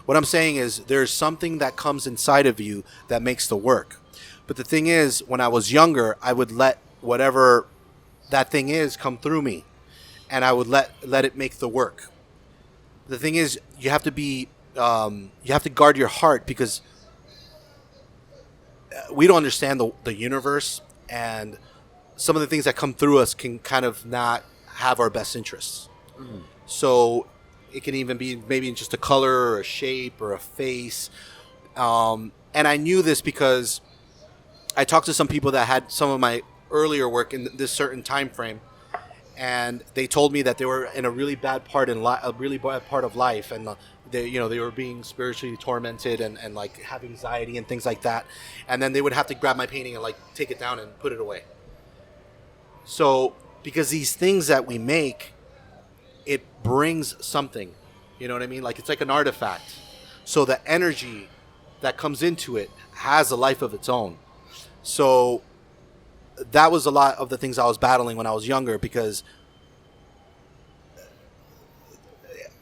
What I'm saying is there's something that comes inside of you that makes the work. But the thing is, when I was younger, I would let whatever that thing is come through me, and I would let it make the work. The thing is, you have to be you have to guard your heart, because we don't understand the universe, and some of the things that come through us can kind of not have our best interests. So it can even be maybe just a color or a shape or a face. And I knew this because I talked to some people that had some of my earlier work in this certain time frame, and they told me that they were in a really bad part of life, and they were being spiritually tormented and like have anxiety and things like that. And then they would have to grab my painting and like take it down and put it away. So because these things that we make, it brings something, you know what I mean? Like it's like an artifact. So the energy that comes into it has a life of its own. So that was a lot of the things I was battling when I was younger, because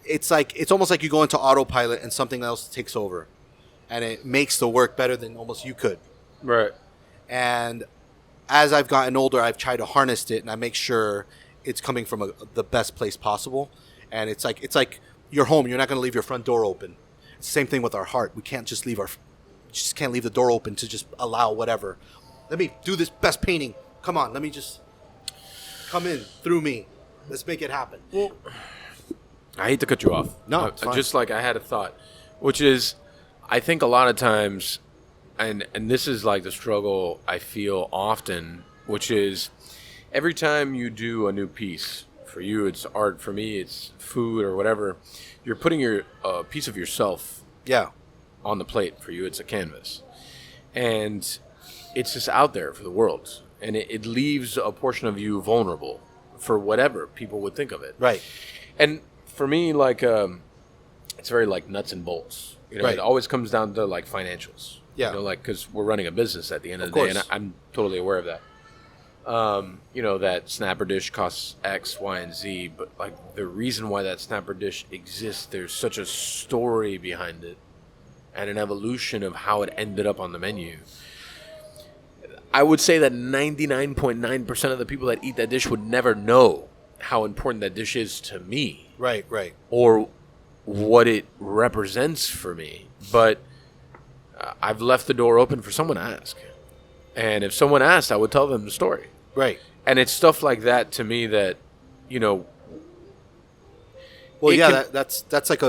it's almost like you go into autopilot and something else takes over, and it makes the work better than almost you could. Right. And as I've gotten older, I've tried to harness it, and I make sure it's coming from the best place possible. And it's like your home. You're not going to leave your front door open. It's the same thing with our heart. We can't just can't leave the door open to just allow whatever. Let me do this best painting. Come on, let me just come in through me. Let's make it happen. Well, I hate to cut you off. No, it's fine. Just like I had a thought, which is, I think a lot of times, and this is like the struggle I feel often, which is every time you do a new piece, for you it's art, for me it's food or whatever, you're putting your piece of yourself on the plate. For you it's a canvas, and it's just out there for the world, and it leaves a portion of you vulnerable for whatever people would think of it. Right. And for me, like, it's very like nuts and bolts. Right. It always comes down to like financials. Yeah. Like, because we're running a business at the end of the course. day, and I'm totally aware of that. That snapper dish costs X, Y, and Z, but like the reason why that snapper dish exists, there's such a story behind it, and an evolution of how it ended up on the menu. I would say that 99.9% of the people that eat that dish would never know how important that dish is to me. Right. Or what it represents for me. But I've left the door open for someone to ask. And if someone asked, I would tell them the story. Right. And it's stuff like that to me that, Well, yeah, that's like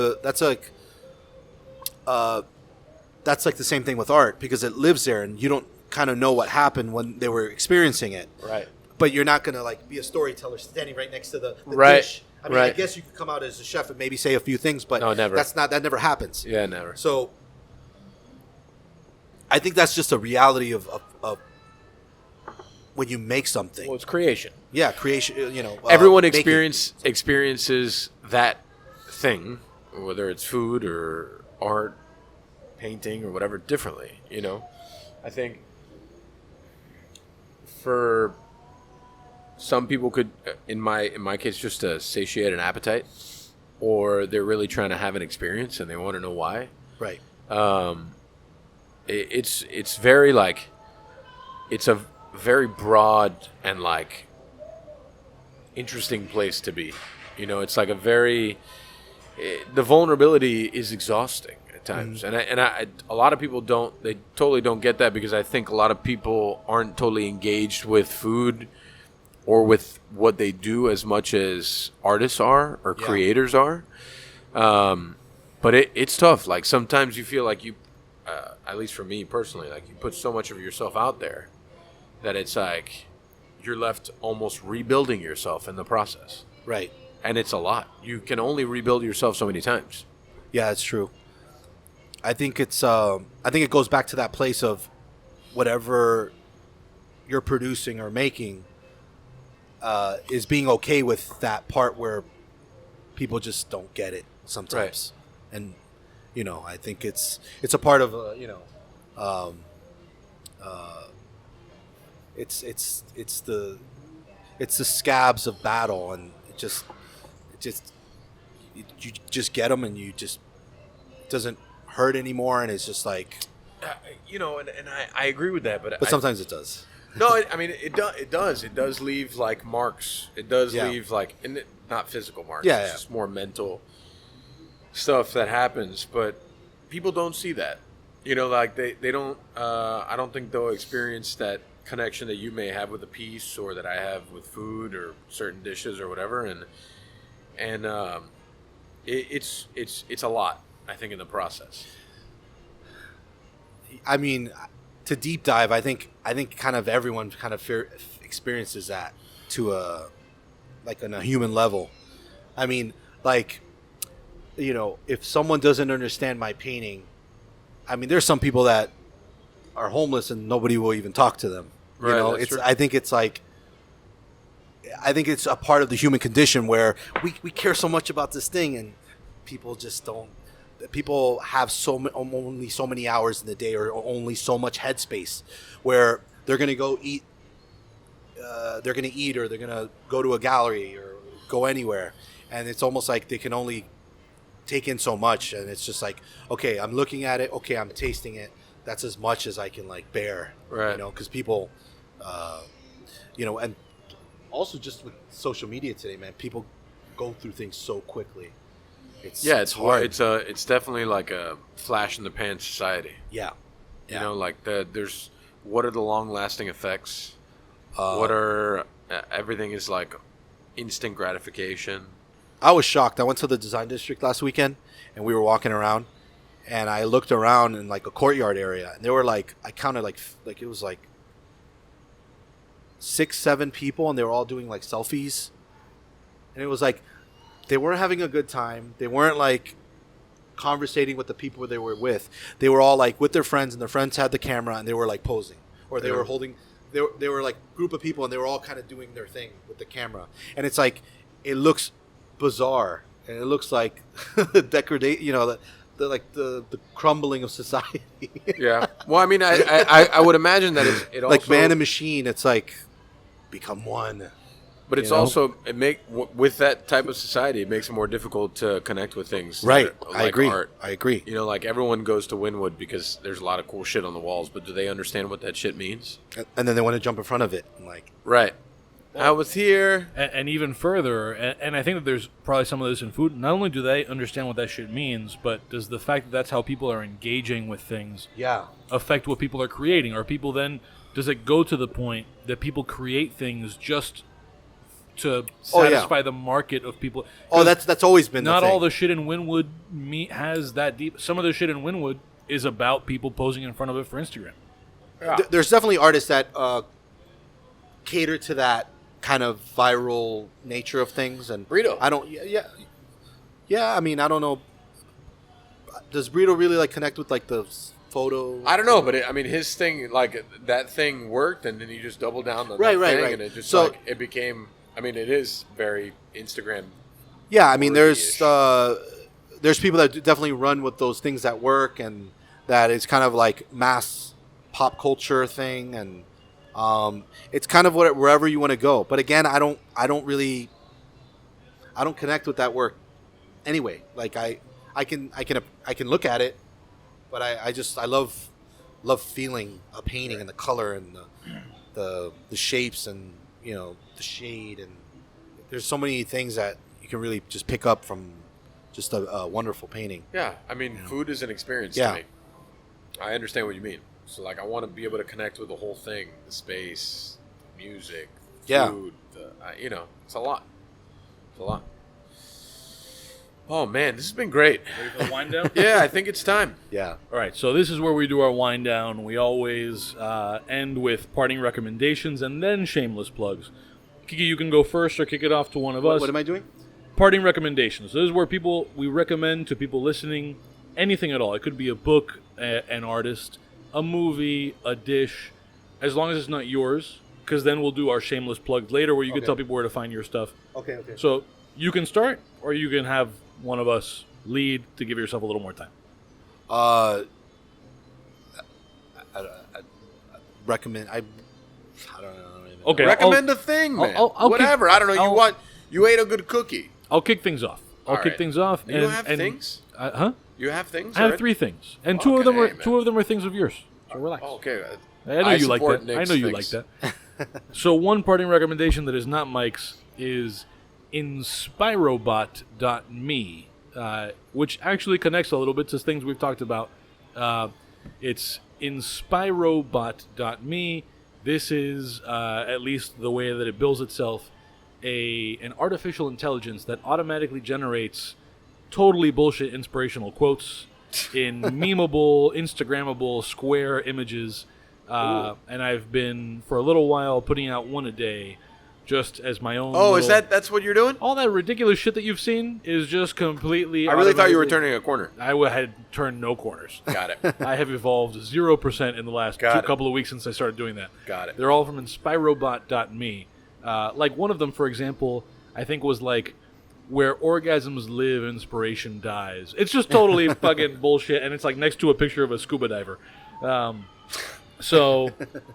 the same thing with art, because it lives there, and you don't kind of know what happened when they were experiencing it. Right. But you're not gonna like be a storyteller standing right next to the Right. dish. I mean, Right. I guess you could come out as a chef and maybe say a few things, but No, never. that never happens. Yeah, never. So I think that's just a reality of when you make something. Well, it's creation. Yeah, creation. Everyone making. experiences that thing, whether it's food or art, painting or whatever, differently. I think for some people could, in my case, just to satiate an appetite, or they're really trying to have an experience and they want to know why. Right. It's very like, it's a very broad and like interesting place to be. You know, it's like the vulnerability is exhausting at times, and a lot of people totally don't get that, because I think a lot of people aren't totally engaged with food or with what they do as much as artists are or creators are. But it's tough. Like sometimes you feel like you, at least for me personally, like you put so much of yourself out there that it's like you're left almost rebuilding yourself in the process. Right. And it's a lot. You can only rebuild yourself so many times. Yeah, it's true. I think it goes back to that place of whatever you're producing or making is being okay with that part where people just don't get it sometimes. Right. And you know, I think it's a part of it's the scabs of battle, and you just get them, and it doesn't hurt anymore, and it's just like and I agree with that, but sometimes it does. No, it does leave like marks. It does leave like, not physical marks. It's just more mental stuff that happens, but people don't see that. You know, like they don't. I don't think they'll experience that connection that you may have with a piece, or that I have with food or certain dishes or whatever, and it's a lot, I think, in the process. I mean, to deep dive, I think kind of everyone kind of experiences that to on a human level. I mean, like, you know, if someone doesn't understand my painting, I mean, there's some people that are homeless and nobody will even talk to them. You know, it's true. I think it's a part of the human condition where we care so much about this thing, and people just don't. People have only so many hours in the day, or only so much headspace, where they're going to go eat. They're going to eat, or they're going to go to a gallery, or go anywhere, and it's almost like they can only take in so much, and it's just like, okay, I'm looking at it, okay, I'm tasting it. That's as much as I can like bear, right? You know, because people, and also just with social media today, man, people go through things so quickly. It's hard. It's definitely like a flash in the pan society. Yeah. You know, like there's what are the long lasting effects? What are everything is like instant gratification. I was shocked. I went to the design district last weekend, and we were walking around, and I looked around in like a courtyard area, and there were like, I counted like it was like 6-7 people, and they were all doing like selfies, and it was like they weren't having a good time. They weren't like conversating with the people they were with. They were all like with their friends, and their friends had the camera, and they were like posing, or they were holding. They were like a group of people, and they were all kind of doing their thing with the camera, and it's like it looks bizarre, and it looks like degradation. You know, the crumbling of society. Yeah. Well, I mean, I would imagine that it also, like man and machine. It's like become one. But it's also with that type of society, it makes it more difficult to connect with things. Right. Like I agree. Art. I agree. You know, like everyone goes to Wynwood because there's a lot of cool shit on the walls, but do they understand what that shit means? And then they want to jump in front of it. And like, right. I was here. And even further, and I think that there's probably some of this in food. Not only do they understand what that shit means, but does the fact that that's how people are engaging with things affect what people are creating? Or people then, does it go to the point that people create things just to satisfy the market of people? Oh, that's always been not the thing. all the shit in Wynwood has that deep. Some of the shit in Wynwood is about people posing in front of it for Instagram. Yeah. There's definitely artists that cater to that kind of viral nature of things, and Brito. I don't. Yeah. I mean, I don't know. Does Brito really like connect with like the photo? I don't know, but his thing, like that thing worked, and then he just doubled down on that thing, and it just it became. I mean, it is very Instagram. Yeah, I mean, there's people that definitely run with those things that work, and that it's kind of like mass pop culture thing, and It's kind of wherever you want to go. But again, I don't connect with that work anyway. Like I can look at it, but I love feeling a painting and the color and the shapes and the shade, and there's so many things that you can really just pick up from just a wonderful painting. Yeah, I mean, food is an experience Yeah. to me. I understand what you mean. So, like, I want to be able to connect with the whole thing, the space, the music, the Yeah. food. It's a lot. It's a lot. Oh man, this has been great. Ready for the wind down? Yeah, I think it's time. Yeah. All right, so this is where we do our wind down. We always end with parting recommendations and then shameless plugs. Kiki, you can go first or kick it off to one of us. What am I doing? Parting recommendations. So this is where we recommend to people listening anything at all. It could be a book, an artist, a movie, a dish, as long as it's not yours, because then we'll do our shameless plugs later where you can Okay. tell people where to find your stuff. Okay. So you can start, or you can have one of us lead to give yourself a little more time. I recommend. I don't know. Okay. Recommend a thing, man. I'll Whatever. kick- I don't know. You ate a good cookie. I'll kick things off. All right. Things off. You have things? Huh? You have things? I have already? 3 things, and two of them Okay, are man. things of yours. So relax. Oh, okay. I know you like support that. I Nick's know you things. like that. So one parting recommendation that is not Mike's is inspirobot.me, which actually connects a little bit to things we've talked about. It's inspirobot.me. This is, at least the way that it bills itself, an artificial intelligence that automatically generates totally bullshit inspirational quotes in memeable, Instagrammable, square images. And I've been, for a little while, putting out one a day just as my own. Oh, little- that's what you're doing? all that ridiculous shit that you've seen is just completely. I really thought you were automatically- turning a corner. had turned no corners. Got it. I have evolved 0% in the last Got it. couple of weeks since I started doing that. Got it. They're all from inspirobot.me. Like one of them, for example, I think was like, where orgasms live, inspiration dies. It's just totally fucking bullshit, and it's like next to a picture of a scuba diver. So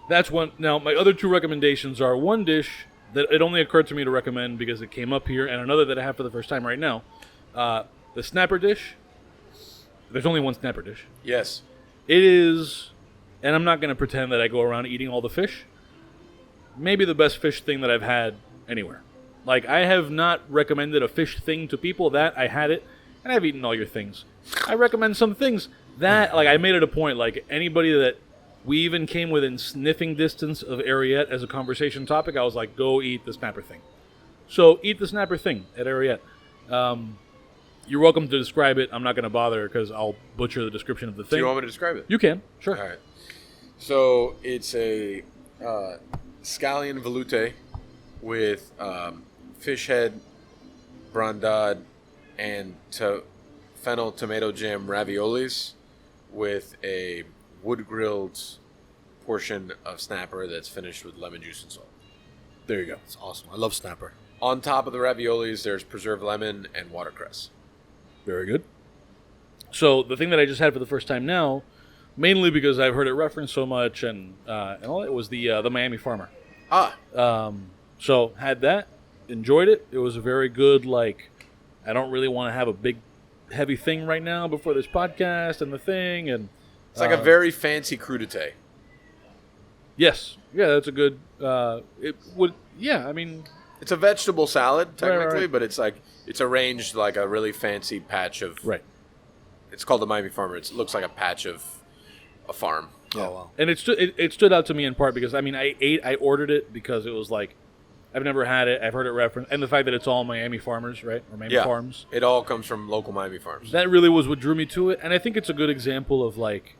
that's one. Now, my other 2 recommendations are one dish that it only occurred to me to recommend because it came up here, and another that I have for the first time right now. The snapper dish. There's only one snapper dish. Yes. It is, and I'm not going to pretend that I go around eating all the fish, maybe the best fish thing that I've had anywhere. Like, I have not recommended a fish thing to people. That I had it, and I've eaten all your things. I recommend some things that, like, I made it a point, like, anybody that we even came within sniffing distance of Ariette as a conversation topic, I was like, go eat the snapper thing. So, eat the snapper thing at Ariette. You're welcome to describe it. I'm not going to bother because I'll butcher the description of the Do thing. you want me to describe it? You can, sure. All right. So it's a scallion veloute with fish head, brandade, and fennel tomato jam raviolis with a wood-grilled portion of snapper that's finished with lemon juice and salt. There you go. It's awesome. I love snapper. On top of the raviolis, there's preserved lemon and watercress. Very good. So the thing that I just had for the first time now, mainly because I've heard it referenced so much and all, it was the Miami Farmer. So had that, enjoyed it. It was a very good, like, I don't really want to have a big, heavy thing right now before this podcast and the thing. And It's like a very fancy crudité. yes, yeah, that's a good. It would, yeah. I mean, It's a vegetable salad, technically, right. but it's arranged like a really fancy patch of... right. It's called the Miami Farmer. It looks like a patch of a farm. Oh wow. And it stood out to me in part because, I mean, I ordered it because it was like, I've never had it. I've heard it referenced, and the fact that it's all Miami farmers, right, or Miami farms. It all comes from local Miami farms. That really was what drew me to it, and I think it's a good example of like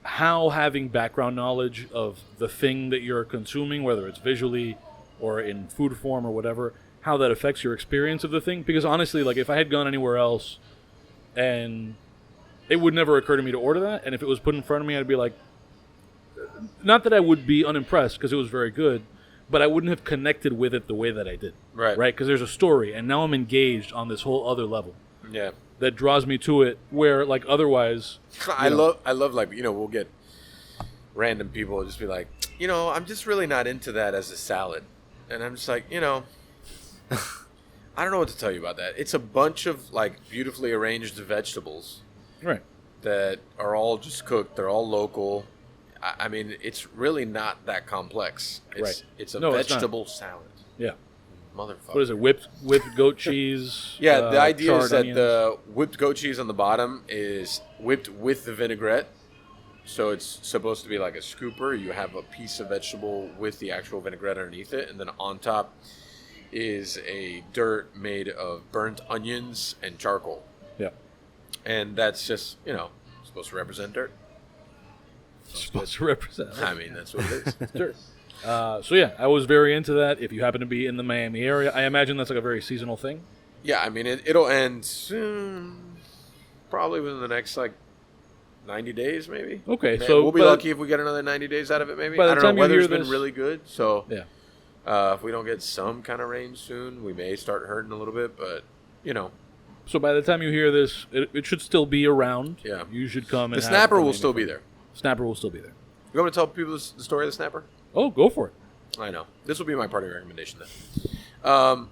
how having background knowledge of the thing that you're consuming, whether it's visually or in food form or whatever, how that affects your experience of the thing. Because honestly, like if I had gone anywhere else, and it would never occur to me to order that, and if it was put in front of me, I'd be like, not that I would be unimpressed because it was very good, but I wouldn't have connected with it the way that I did. Right. Right? Because there's a story, and now I'm engaged on this whole other level Yeah. that draws me to it, where like otherwise, I love like, we'll get random people will just be like, I'm just really not into that as a salad. And I'm just like, I don't know what to tell you about that. It's a bunch of like beautifully arranged vegetables. Right. That are all just cooked. They're all local. I mean, it's really not that complex. It's a vegetable salad. Yeah. Motherfucker. What is it? Whipped goat cheese? Yeah, the idea is that onions. the whipped goat cheese on the bottom is whipped with the vinaigrette. So it's supposed to be like a scooper. You have a piece of vegetable with the actual vinaigrette underneath it. And then on top is a dirt made of burnt onions and charcoal. Yeah. And that's just, supposed to represent dirt. Supposed to represent. I mean, that's what it is. It's dirt. So yeah, I was very into that. If you happen to be in the Miami area, I imagine that's like a very seasonal thing. Yeah, I mean, it'll end soon. Probably within the next, 90 days, maybe. Okay, Man, so we'll be lucky if we get another 90 days out of it, maybe. By the I don't time know. you hear Weather's been this- really good, so Yeah. if we don't get some kind of rain soon, we may start hurting a little bit, but, So by the time you hear this, it should still be around. Yeah. You should come and the have snapper will Miami still fun. be there. Snapper will still be there. You want me to tell people the story of the snapper? Oh, go for it. I know. This will be my party recommendation then.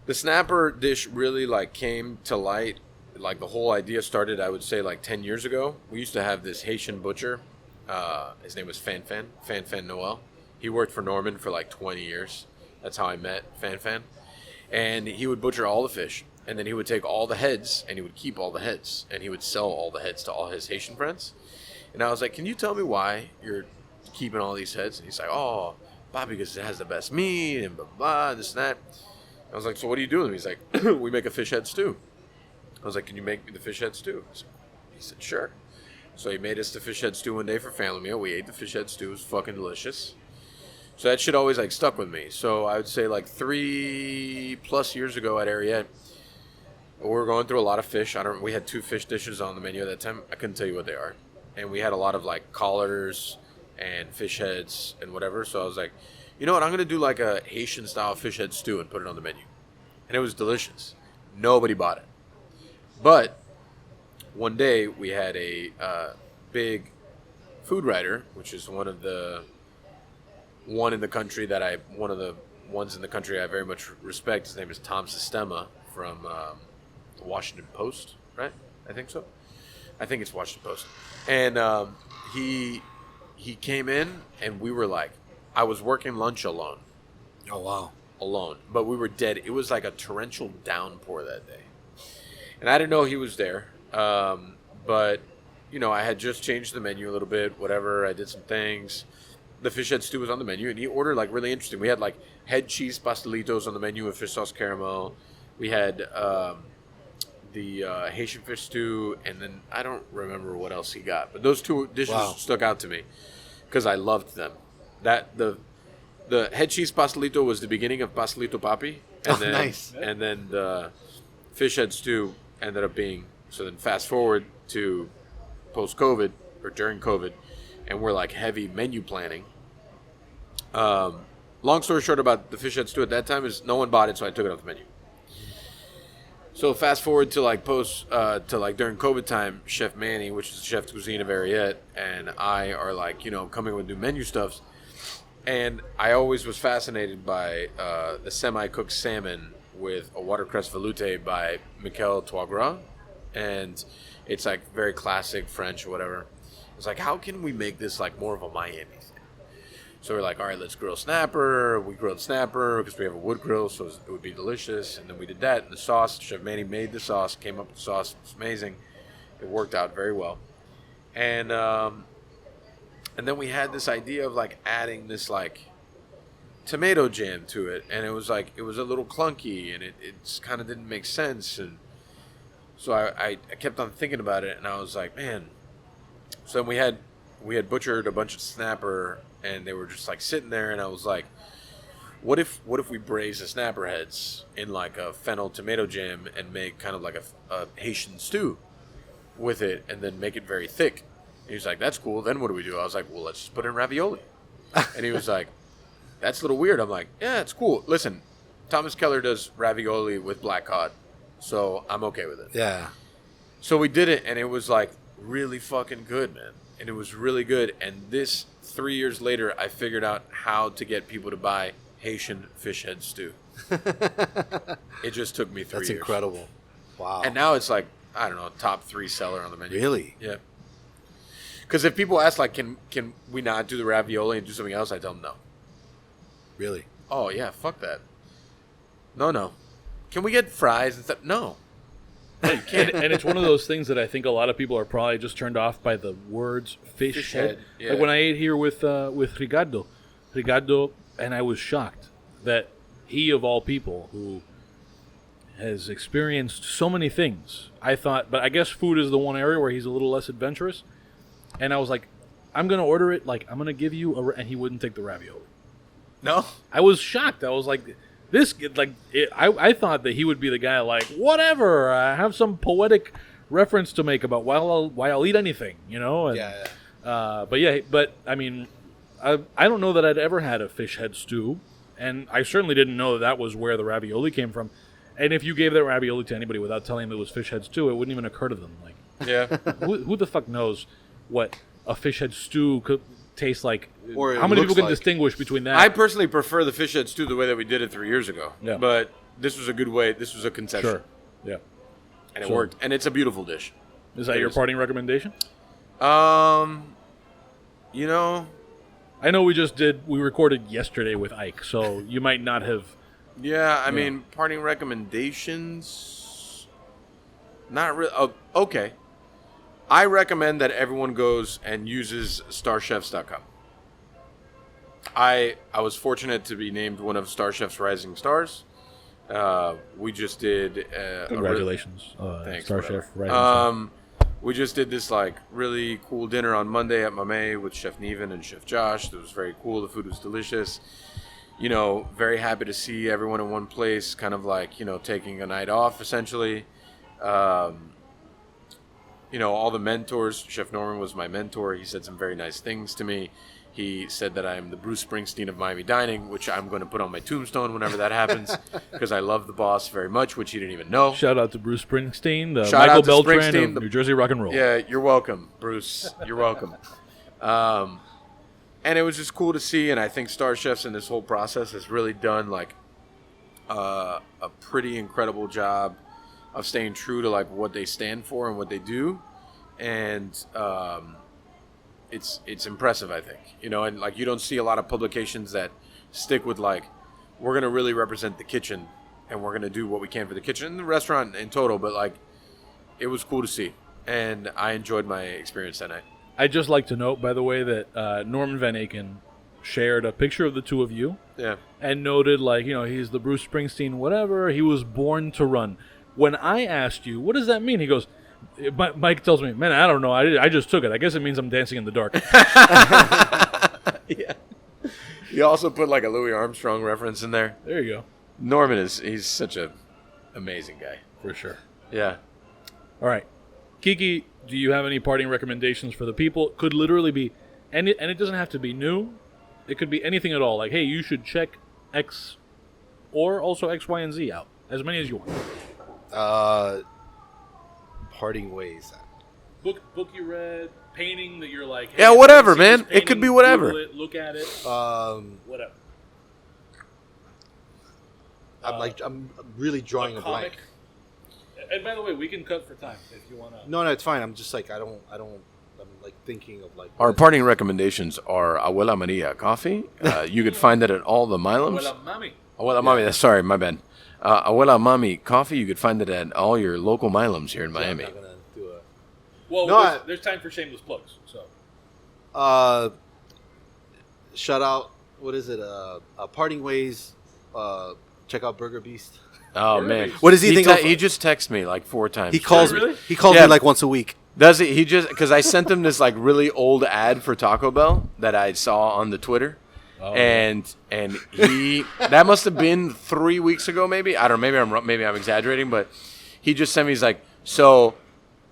The snapper dish really came to light. The whole idea started, I would say, 10 years ago. We used to have this Haitian butcher. His name was Fan Noel. He worked for Norman for 20 years. That's how I met Fan. And he would butcher all the fish. And then he would take all the heads and he would keep all the heads. And he would sell all the heads to all his Haitian friends. And I was like, can you tell me why you're keeping all these heads? And he's like, oh, Bobby, because it has the best meat and blah, blah, this and that. I was like, so what are you doing? He's like, we make a fish head stew. I was like, can you make me the fish head stew? He said, sure. So he made us the fish head stew one day for family meal. We ate the fish head stew. It was fucking delicious. So that shit always stuck with me. So I would say 3+ years ago at Ariete, we were going through a lot of fish. We had 2 fish dishes on the menu at that time. I couldn't tell you what they are. And we had a lot of collars and fish heads and whatever. So I was like, you know what? I'm going to do a Haitian style fish head stew and put it on the menu. And it was delicious. Nobody bought it. But one day we had a big food writer, which is one of the ones in the country I very much respect. His name is Tom Sistema from the Washington Post, right? I think so. I think it's Washington Post. And he came in and we were I was working lunch alone. Oh, wow. Alone. But we were dead. It was like a torrential downpour that day. And I didn't know he was there. But, I had just changed the menu a little bit, whatever. I did some things. The fish head stew was on the menu. And he ordered really interesting. We had head cheese pastelitos on the menu with fish sauce caramel. We had the Haitian fish stew. And then I don't remember what else he got. But those 2 dishes stuck out to me because I loved them. The head cheese pastelito was the beginning of pastelito papi, and then nice. And then the fish head stew ended up being. So then fast forward to post COVID or during COVID, and we're heavy menu planning. Long story short about the fish head stew at that time is no one bought it, so I took it off the menu. So fast forward to post to during COVID time, Chef Manny, which is the chef de cuisine of Ariete, and I are coming with new menu stuffs. And I always was fascinated by the semi-cooked salmon with a watercress velouté by Michel Toigras. And it's very classic French or whatever. It's how can we make this more of a Miami thing? So we're all right, let's grill snapper. We grilled snapper because we have a wood grill, so it would be delicious. And then we did that. And the sauce, Chef Manny made the sauce, came up with the sauce. It was amazing. It worked out very well. And then we had this idea of adding this tomato jam to it, and it was it was a little clunky, and it kind of didn't make sense. And so I kept on thinking about it, and I was like, man. So then we had butchered a bunch of snapper, and they were just sitting there, and I was like, what if we braise the snapper heads in a fennel tomato jam and make kind of a Haitian stew with it, and then make it very thick. He was like, that's cool. Then what do we do? I was like, well, let's just put it in ravioli. And he was like, that's a little weird. I'm like, yeah, it's cool. Listen, Thomas Keller does ravioli with black cod, so I'm okay with it. Yeah. So we did it, and it was really fucking good, man. and it was really good. And this 3 years later, I figured out how to get people to buy Haitian fish head stew. It just took me 3 years. That's incredible. Wow. And now it's like, I don't know, top 3 seller on the menu. Really? Yeah. Because if people ask, like, can we not do the ravioli and do something else, I tell them no. Really? Oh, yeah, fuck that. No. Can we get fries and stuff? No. and it's one of those things that I think a lot of people are probably just turned off by the words fish head. Yeah. Like when I ate here with Ricardo, and I was shocked that he, of all people, who has experienced so many things, I thought, but I guess food is the one area where he's a little less adventurous. And I was like, I'm going to order it, like, I'm going to give you and he wouldn't take the ravioli. No? I was shocked. I was like, I thought that he would be the guy, like, whatever, I have some poetic reference to make about why I'll eat anything, you know? And, but I mean, I don't know that I'd ever had a fish head stew, and I certainly didn't know that was where the ravioli came from. And if you gave that ravioli to anybody without telling them it was fish head stew, it wouldn't even occur to them. Like, Yeah. who the fuck knows what a fish head stew could taste like? Or how many looks people can like. distinguish between that? I personally prefer the fish head stew the way that we did it 3 years ago. Yeah. But this was a good way. This was a concession. Sure. Yeah. And it So- worked. And it's a beautiful dish. Is that It your is. parting recommendation? You know, I know we recorded yesterday with Ike, so you might not have. yeah, I mean, parting recommendations, not really. Oh, okay. I recommend that everyone goes and uses starchefs.com. I was fortunate to be named one of Star Chef's Rising Stars. We just did Congratulations, Thanks, Star brother. Chef. Right. We just did this like really cool dinner on Monday at Mame with Chef Neven and Chef Josh. It was very cool. The food was delicious. You know, very happy to see everyone in one place, kind of like, you know, taking a night off essentially. You know, all the mentors. Chef Norman was my mentor. He said some very nice things to me. He said that I'm the Bruce Springsteen of Miami dining, which I'm going to put on my tombstone whenever that happens, because I love the boss very much, which he didn't even know. Shout out to Bruce Springsteen, the Shout Michael out to Beltran Springsteen, of New Jersey rock and roll. Yeah, you're welcome, Bruce. You're welcome. And it was just cool to see, and I think Star Chefs in this whole process has really done like a pretty incredible job of staying true to like what they stand for and what they do, and it's impressive, I think. You know, and like you don't see a lot of publications that stick with like, we're gonna really represent the kitchen and we're gonna do what we can for the kitchen and the restaurant in total. But like, it was cool to see, and I enjoyed my experience that night. I'd just like to note, by the way, that Norman Van Aken shared a picture of the two of you Yeah. and noted, like, you know, he's the Bruce Springsteen, whatever. He was born to run. When I asked you, what does that mean? He goes, Mike tells me, man, I don't know. I just took it. I guess it means I'm dancing in the dark. Yeah. He also put like a Louis Armstrong reference in there. There you go. Norman he's such a amazing guy. For sure. Yeah. All right. Kiki, do you have any parting recommendations for the people? Could literally be, and it doesn't have to be new. It could be anything at all. Like, hey, you should check X or also X, Y, and Z out. As many as you want. Parting ways. Book you read, painting that you're like, hey, Yeah, whatever, see this man. It could painting, be whatever. Google it, look at it, whatever. I'm really drawing a comic. blank. And by the way, we can cut for time if you want to. No, it's fine. I'm just like, I'm like thinking of like. Our parting recommendations are Abuela Maria coffee. You could find that at all the Milums. Abuela Mami. Abuela Mami, sorry, my bad. Abuela Mami coffee, you could find it at all your local Milums here in Miami. I'm not gonna do a. Well, No, there's time for shameless plugs. So Shout out. What is it? Parting ways. Check out Burger Beast. Oh, Burger man. Beast. What does he think of? He just texts me like 4 times. He calls Really? me. He calls Yeah. me like once a week. Does he? He just, because I sent him this like really old ad for Taco Bell that I saw on the Twitter. Oh. And he that must have been 3 weeks ago, maybe. I don't know. Maybe I'm exaggerating, but he just sent me. He's like, so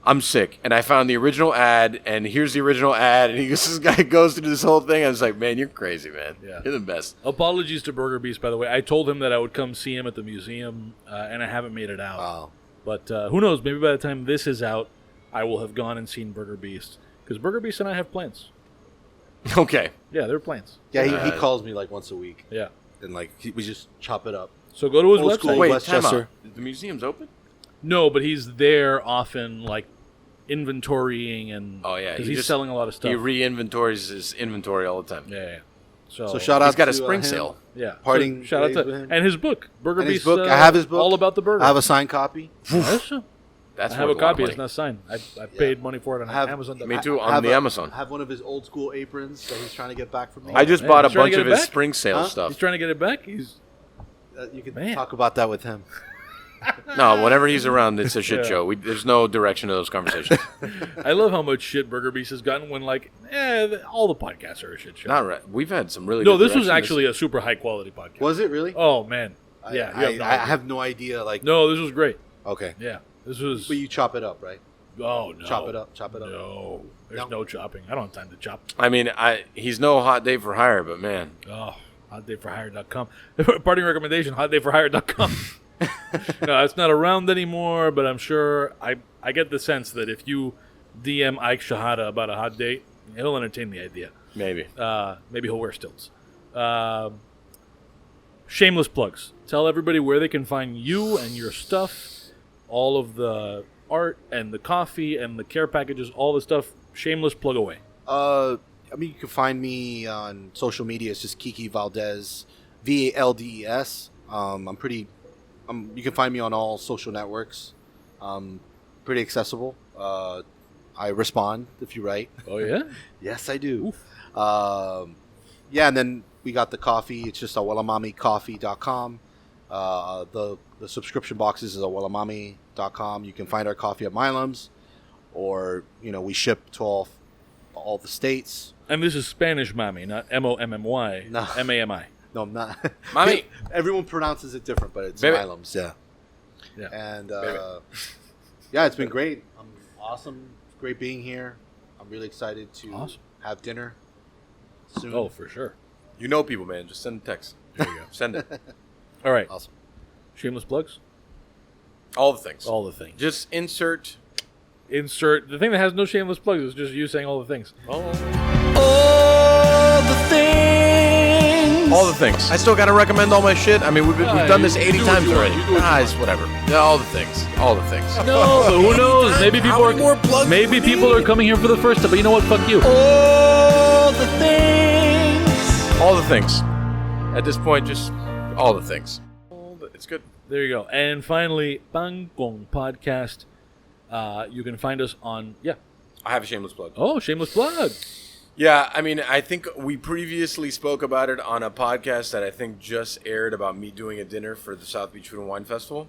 I'm sick, and I found the original ad, and here's the original ad, and this guy goes through this whole thing. I was like, man, you're crazy, man. Yeah. You're the best. Apologies to Burger Beast, by the way. I told him that I would come see him at the museum, and I haven't made it out. Wow. But who knows? Maybe by the time this is out, I will have gone and seen Burger Beast. Because Burger Beast and I have plans. Okay. Yeah, there are plans. Yeah, he calls me like once a week, Yeah. and like we just chop it up. So go to his Old website. school. Wait, Westchester. time out. The museum's open? No, but he's there often, like inventorying and. Oh, yeah. Because he he's just- selling a lot of stuff. He re-inventories his inventory all the time. Yeah. So So shout out. He's got a to, spring him. sale. Yeah. Parting So shout out days to with him. and his book, Burger And his Beast. book. I have his book. All about the burger. I have a signed copy. Yes, sir. That's I have a worth lot of copy. It's money. not signed. I paid money for it on I have- Amazon. Me too, I on have the Amazon. I have one of his old school aprons that he's trying to get back from me. I just man, bought a he's trying to bunch get of it his back? spring sale Huh? stuff. He's trying to get it back. He's You can Man. talk about that with him. No, whenever he's around, it's a shit Yeah. show. There's no direction to those conversations. I love how much shit Burger Beast has gotten when, like, all the podcasts are a shit show. Not right. We've had some really No, good this was direction. actually a super high quality podcast. Was it really? Oh man, I- yeah. I, you have no I idea. have no idea. Like, No, this was great. okay, Yeah, this was. but you chop it up, right? Oh no, Chop it up. Chop it up. No, there's No. no chopping. I don't have time to chop. I mean, he's no hot day for hire, but man, Oh, hotdayforhire.com. Parting recommendation: hotdayforhire.com. No, it's not around anymore, but I'm sure I get the sense that if you DM Ike Shahada about a hot date, he'll entertain the idea. maybe. Maybe he'll wear stilts. Shameless plugs. Tell everybody where they can find you and your stuff, all of the art and the coffee and the care packages, all the stuff. Shameless plug away. I mean, you can find me on social media. It's just Kiki Valdés, Valdes. You can find me on all social networks. Pretty accessible. I respond if you write. Oh yeah. Yes, I do. Yeah, and then we got the coffee. It's just abuelamamicoffee.com. The subscription boxes is abuelamami.com. You can find our coffee at Milam's, or we ship to all the states. And this is Spanish Mami, not Mommy. No. Mami. No, I'm not. Mommy. Everyone pronounces it different, but it's Baby. Milam's. Yeah. Yeah. And Baby. yeah, it's been great. I'm awesome. It's great being here. I'm really excited to Awesome. have dinner soon. Oh, for sure. You know people, man. Just send a text. There you go. Send it. All right. Awesome. Shameless plugs. All the things. All the things. Just insert. Insert the thing that has no shameless plugs is just you saying all the things. All the things. I still got to recommend all my shit. I mean, we've done this you 80 do what times you want. already. You do what you It's whatever. Yeah, all the things. All the things. No, but who knows? Maybe people How many more plugs maybe do you people need? are coming here for the first time. But you know what? Fuck you. All the things. All the things. At this point, just all the things. It's good. There you go. And finally, Bangkong Podcast. You can find us on I have a shameless plug. Oh, shameless plug. Yeah, I mean, I think we previously spoke about it on a podcast that I think just aired about me doing a dinner for the South Beach Food and Wine Festival.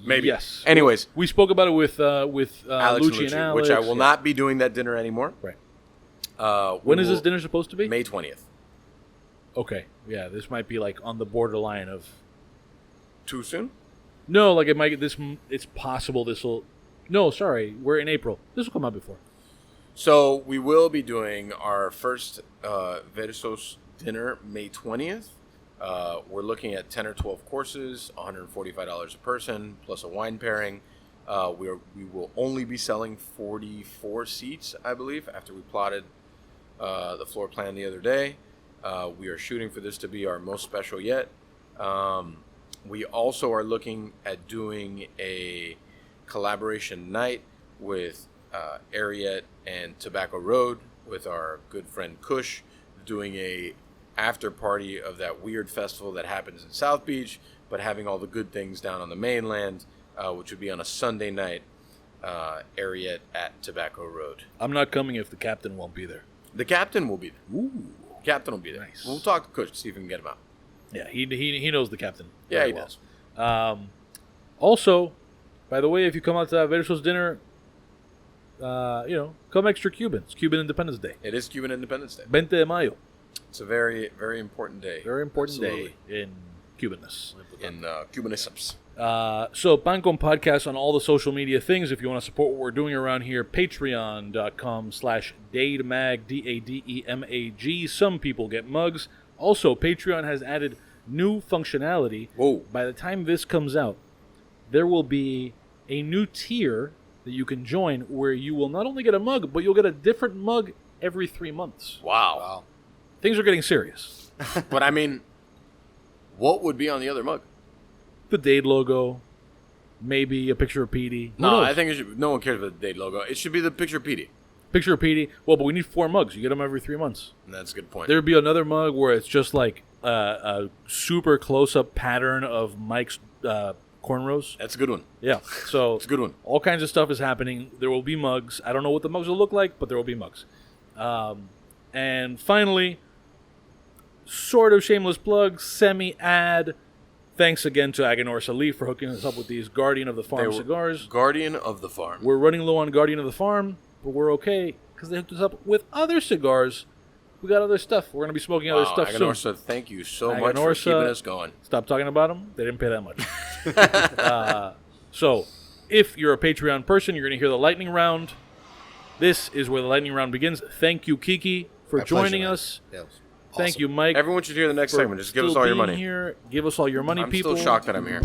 Maybe. Yes. Anyways, We spoke about it with Alex Lucci and and Lucci, Alex. which I will Yeah. not be doing that dinner anymore. Right. When is this dinner supposed to be? May 20th. Okay. Yeah, this might be like on the borderline of. Too soon? No, like it might. It's possible this will. No, sorry, we're in April. This will come out before. So we will be doing our first Versos dinner May 20th. We're looking at 10 or 12 courses, $145 a person, plus a wine pairing. We will only be selling 44 seats, I believe, after we plotted the floor plan the other day. We are shooting for this to be our most special yet. We also are looking at doing a collaboration night with Ariette and Tobacco Road with our good friend Kush, doing a after party of that weird festival that happens in South Beach, but having all the good things down on the mainland, which would be on a Sunday night. Ariette at Tobacco Road. I'm not coming if the captain won't be there. The captain will be there. Ooh. Captain will be there. Nice. We'll talk to Kush to see if we can get him out. Yeah, he knows the captain. Yeah, very he well. does. Also, by the way, if you come out to that Versos dinner, come extra Cuban. It's Cuban Independence Day. It is Cuban Independence Day. 20 de Mayo. It's a very, very important day. Very important Absolutely. day in Cubanness. In Cubanisms. So, Bangkok Podcast on all the social media things. If you want to support what we're doing around here, patreon.com/dademag, DADEMAG. Some people get mugs. Also, Patreon has added new functionality. Whoa. By the time this comes out, there will be a new tier that you can join where you will not only get a mug, but you'll get a different mug every 3 months. Wow. Things are getting serious. But I mean, what would be on the other mug? The DADE logo, maybe a picture of Petey. Who No, knows? I think it should, no one cares about the DADE logo. It should be the picture of Petey. Picture of Petey. Well, but we need 4 mugs. You get them every 3 months. And that's a good point. There'd be another mug where it's just like a super close-up pattern of Mike's cornrows. That's a good one. Yeah, so It's a good one. all kinds of stuff is happening. There will be mugs. I don't know what the mugs will look like, but there will be mugs. And finally, sort of shameless plug, semi-ad. Thanks again to Aganorsa Salif for hooking us up with these Guardian of the Farm cigars. Guardian of the Farm. We're running low on Guardian of the Farm, but we're okay because they hooked us up with other cigars. We got other stuff. We're going to be smoking other stuff soon. Aganorsa, thank you so much for Aganorsa, keeping us going. Stop talking about them. They didn't pay that much. So, if you're a Patreon person, you're going to hear the lightning round. This is where the lightning round begins. Thank you, Kiki, for My joining pleasure, us. man. Yeah, it was Thank awesome. you, Mike. Everyone should hear the next for segment. Just give us still all your being money. Here. Give us all your money, I'm people. still shocked that I'm here.